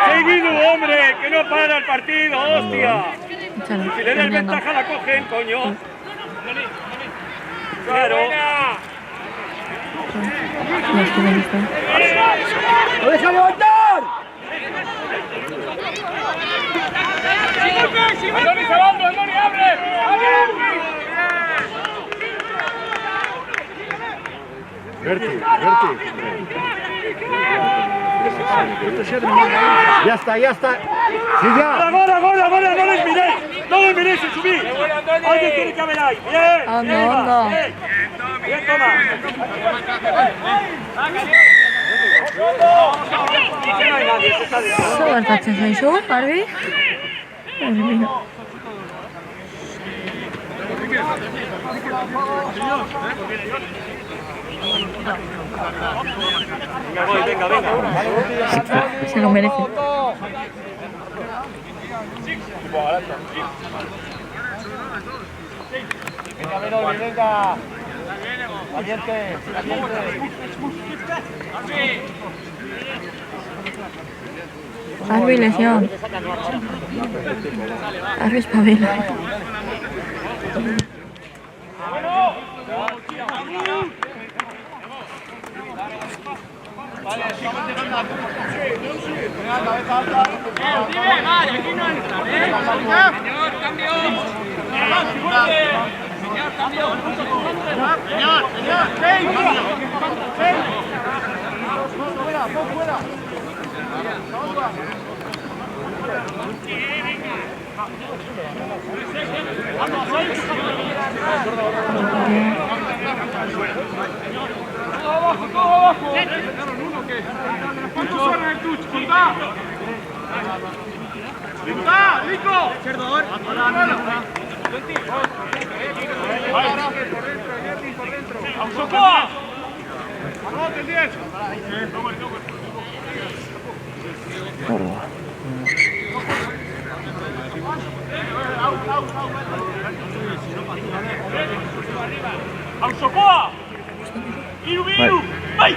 Speaker 6: Seguido, hombre, que no para el partido, hostia. Si le das ventaja la cogen, coño. Claro.
Speaker 2: ¡Lo deja levantar!
Speaker 6: ¡Andoni, salando! ¡Andoni, abre!
Speaker 2: Berti. Ya está. Siga.
Speaker 6: ¡Ahora, no les miréis en subir! ¡Alguien tiene que haber ahí! ¡Bien! ¡Bien, toma!
Speaker 1: Zobaczcie sobie się, Barbie.
Speaker 6: Venga.
Speaker 1: Se lo merece.
Speaker 7: Venga, venga.
Speaker 1: Arbi, lesión. Arbi, espabila.
Speaker 6: ¿Cuánto suena el touch? ¡Corta! ¡Lico! ¡Lico! ¡Perdón! ¡Ausopoa! ¡Anote el 10! ¡Ausopoa! ¡Iru, iru! ¡Bai!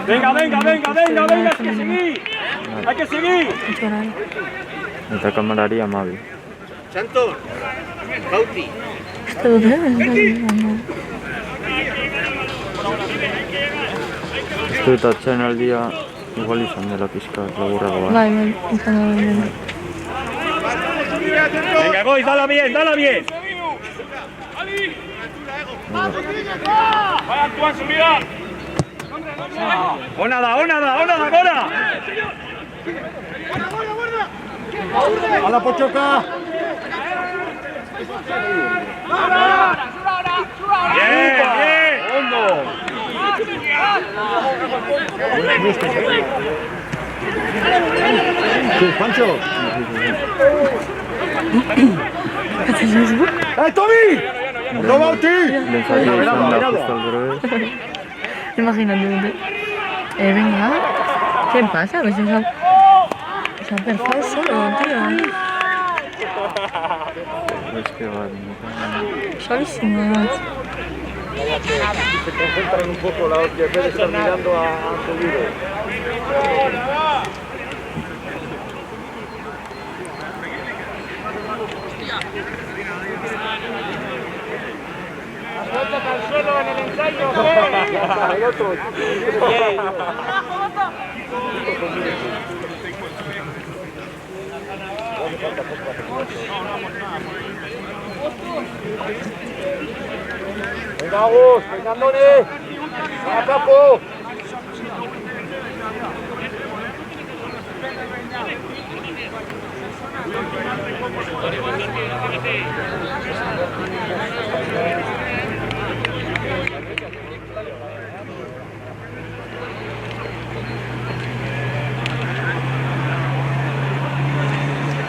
Speaker 6: Venga, venga, venga, venga, venga, hay que seguir. Hay que seguir.
Speaker 5: Eta kamararia Mavi.
Speaker 7: Santos, Bauti.
Speaker 1: Esto dut,
Speaker 5: Uste dut atsedenaldia igual izan dela pixka laburragoa.
Speaker 1: Bai, izan da bien.
Speaker 6: Venga, Goiz, dala bien, dala bien. Vaya, Antoine, subida. Ona da, gora!
Speaker 2: ¡Hala, Pochoca!
Speaker 6: Bien, bien.
Speaker 2: ¿Qué, Pancho? Tommy! ¡No, Bauti!
Speaker 5: Lehen izan da justo albero.
Speaker 1: Imagínate. Venga. ¿Qué pasa? Pues esa perfecta solo, tío.
Speaker 5: Es que va...
Speaker 1: Solísimas.
Speaker 2: Se concentran un poco la hostia, en vez de estar mirando a seguro.
Speaker 6: Tan solo en el ensayo.
Speaker 2: El otro. Venga, Agus, venga, Andoni. A campo.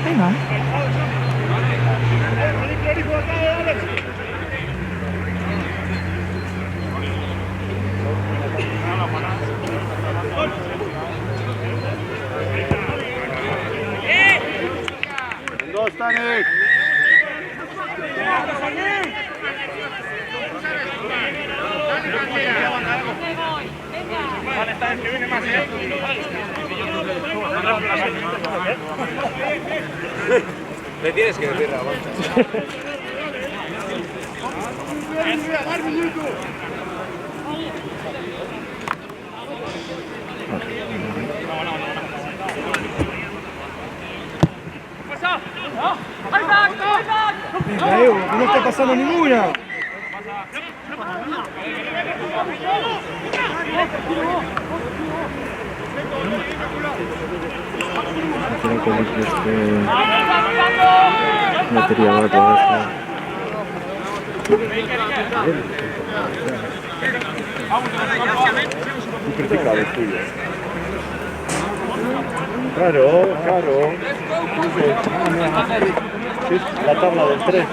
Speaker 1: Venga.
Speaker 3: Stanek!
Speaker 6: Vale, Stanek, que viene más, Le tienes que decir, Ramón.
Speaker 2: No está pasando ninguna.
Speaker 5: Creo que material va todo esto.
Speaker 3: Muy criticado el tuyo. Claro. Es la tabla del 3.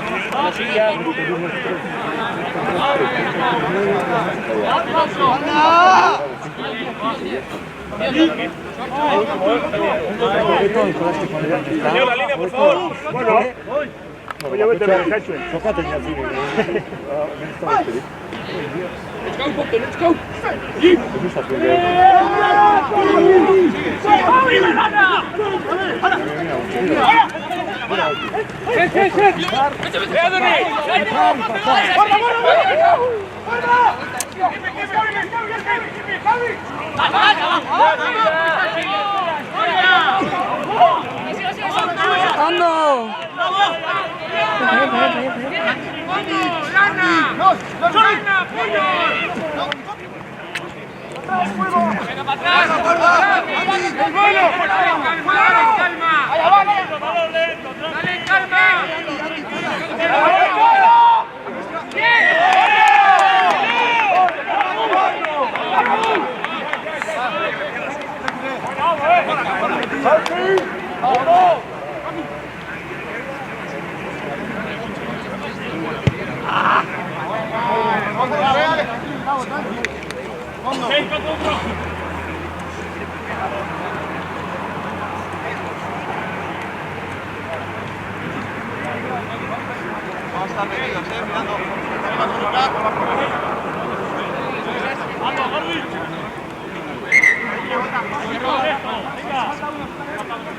Speaker 6: Señor, la línea, por favor.
Speaker 3: Bueno, voy a meter el cacho. Fócate ya, sí.
Speaker 6: Let's go.
Speaker 1: ¡Ando!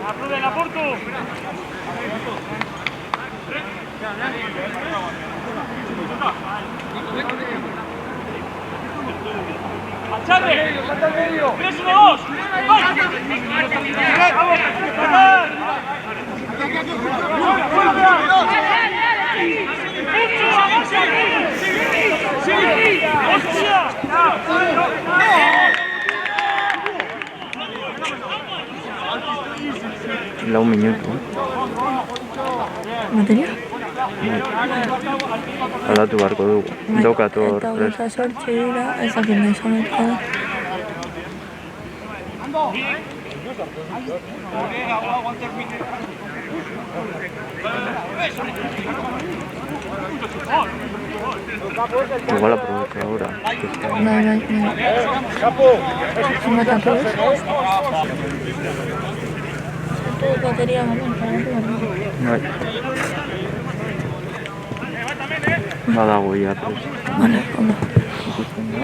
Speaker 6: ¡Aprueben la Porto! ¡Achate! ¡3, 1, 2!
Speaker 5: La un minuto.
Speaker 1: Material?
Speaker 5: Alatu beharko dugu. Daukator
Speaker 1: Eta
Speaker 5: prest.
Speaker 1: gauza sortxe dira, ez dakit nahi zonetka.
Speaker 5: Igual aprovecho ahora.
Speaker 1: Bai. Zenbatatu ez? Bateria gamen,
Speaker 5: Bai. Badago ia prest.
Speaker 1: Vale, ondo.
Speaker 5: Ikusten da.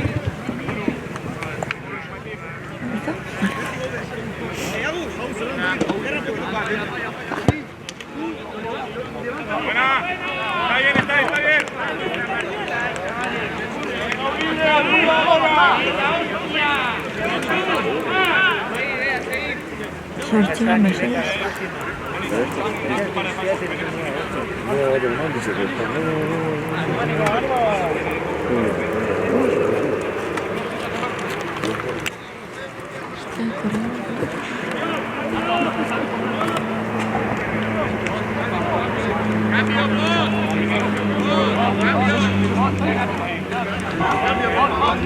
Speaker 1: ¿Listo?
Speaker 6: Buena. Está bien.
Speaker 1: Sortxea mesedez.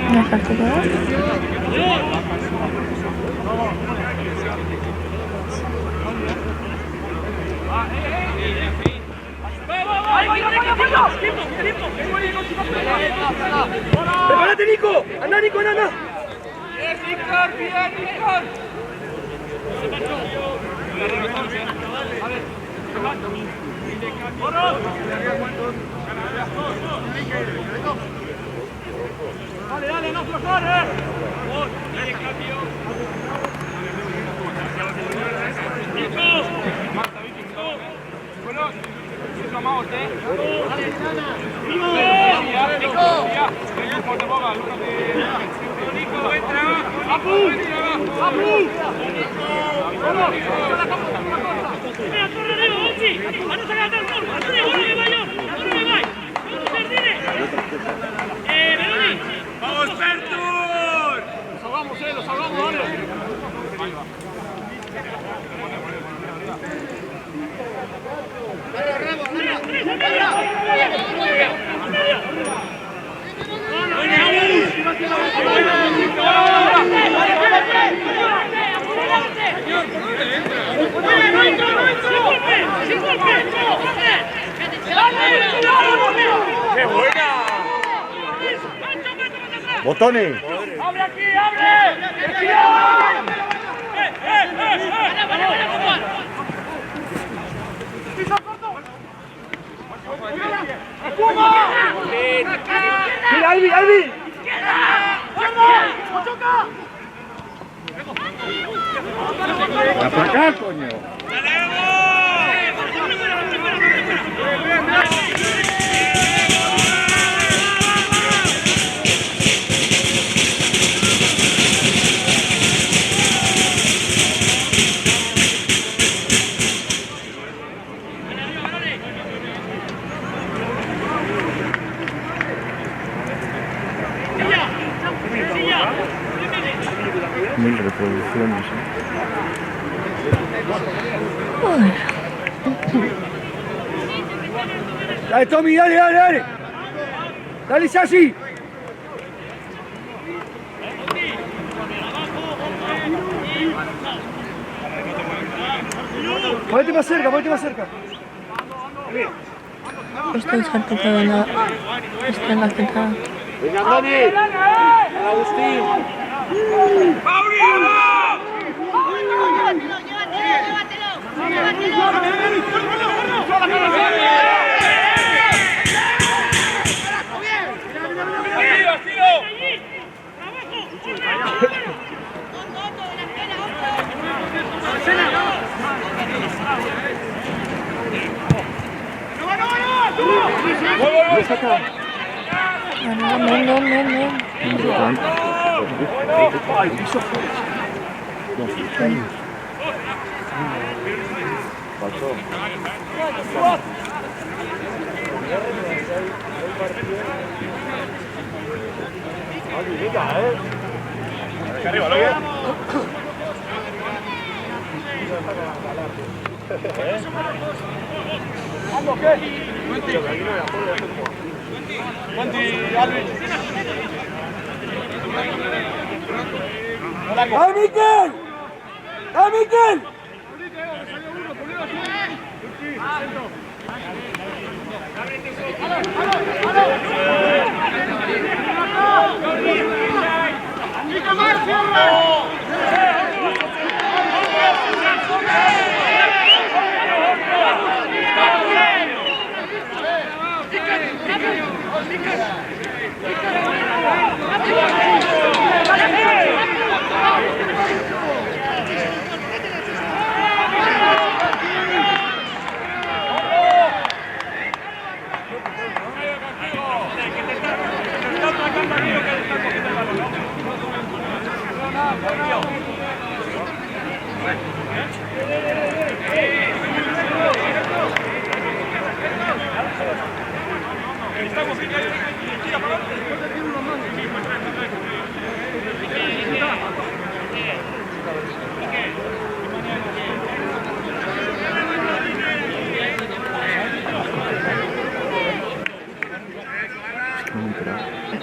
Speaker 1: ¿Una sartuko da?
Speaker 6: ¡Prepárate, Nico! ¡Anda, Nico, anda! ¡Bien, Nico! Dale, dale, no aflojar, ¡Vamos, Pertur! Los salvamos, dale. Ahí va.
Speaker 2: ¡Qué buena! ¡Botones!
Speaker 6: ¡Abre aquí, abre!
Speaker 2: ¡Mira, Albi, Albi! ¡Para acá, coño!
Speaker 5: Mil reproducciones.
Speaker 2: Dale, Tommy, dale, dale, dale. Dale, Sashi. Ponete más cerca, ponete más cerca.
Speaker 1: Esto es harto de la... Esto es la central.
Speaker 7: Venga, Dani. Agustín.
Speaker 2: ¡Ah, Miquel! ¡Ah, Miquel!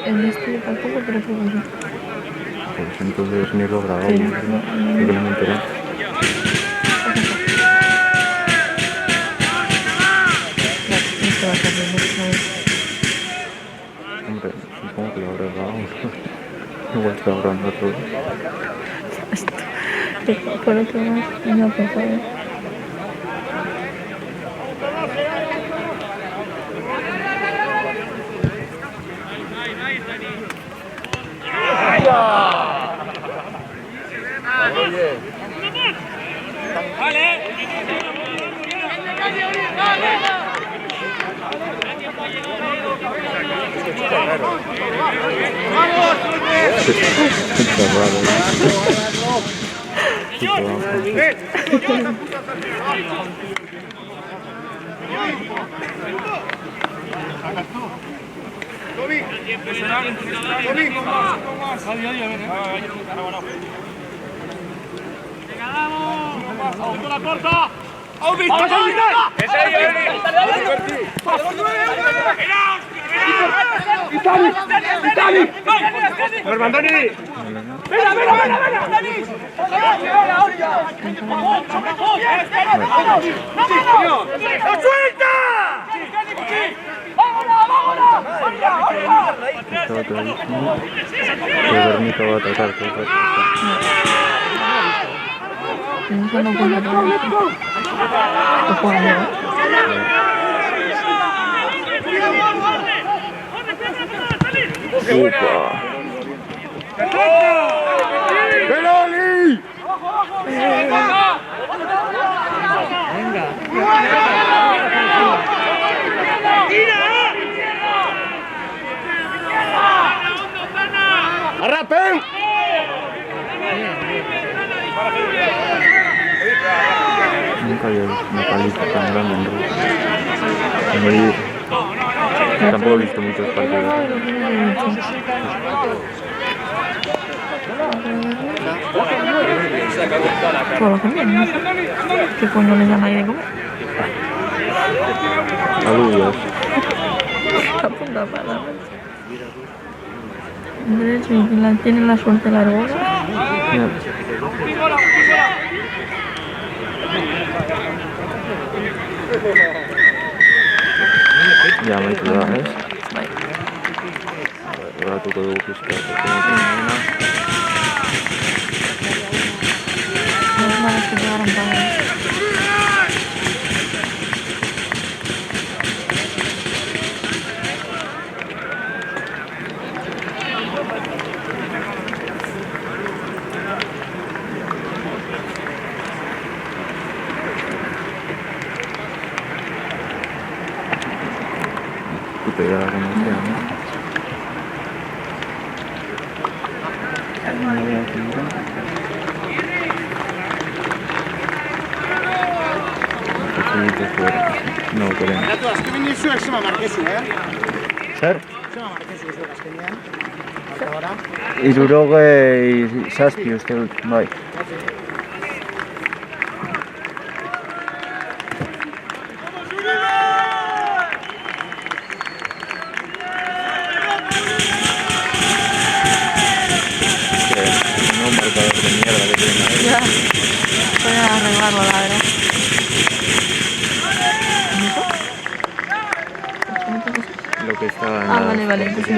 Speaker 1: En este tampoco, pero fue bueno.
Speaker 5: Pues entonces ni lo grababa, porque no me enteré.
Speaker 1: Esto va a ser bien,
Speaker 5: Hombre, supongo que lo habré grabado. Igual está grabando todo.
Speaker 1: por otro lado, no, por favor.
Speaker 5: Está raro. Puto abajo.
Speaker 8: la corta.
Speaker 5: Estaba clarísimo que Guernica va a atacar todo el rato.
Speaker 1: Eso no puede todo esto. Lo juega bien.
Speaker 5: ¡Upa!
Speaker 2: ¡Benoni! ¡Arrapen!
Speaker 5: Nunca había visto una paliza tan grande en Rusia. En Madrid. Tampoco he visto muchos partidos.
Speaker 1: Todo lo que viene, ¿no? ¿Qué coño le dan ahí de comer?
Speaker 5: Alubias.
Speaker 1: Apunta para la derecho y tienen la suerte larga.
Speaker 5: Ya me ayudas. Ahora tú puedes buscar porque no tengo nada.
Speaker 1: Los malos que llegaron para
Speaker 5: Puta, ya la conocía, ¿no? No, queremos.
Speaker 7: Azkenean nizuek zema markezu,
Speaker 5: Zer?
Speaker 7: Zema markezu zuek azkenean. Ahora.
Speaker 5: 67 uste dut, bai. No marcador de mierda que tienen ahí.
Speaker 1: ya. Voy a arreglarlo, la verdad.
Speaker 5: Lo que estaba en
Speaker 1: Ah,
Speaker 5: la...
Speaker 1: vale, pues sí,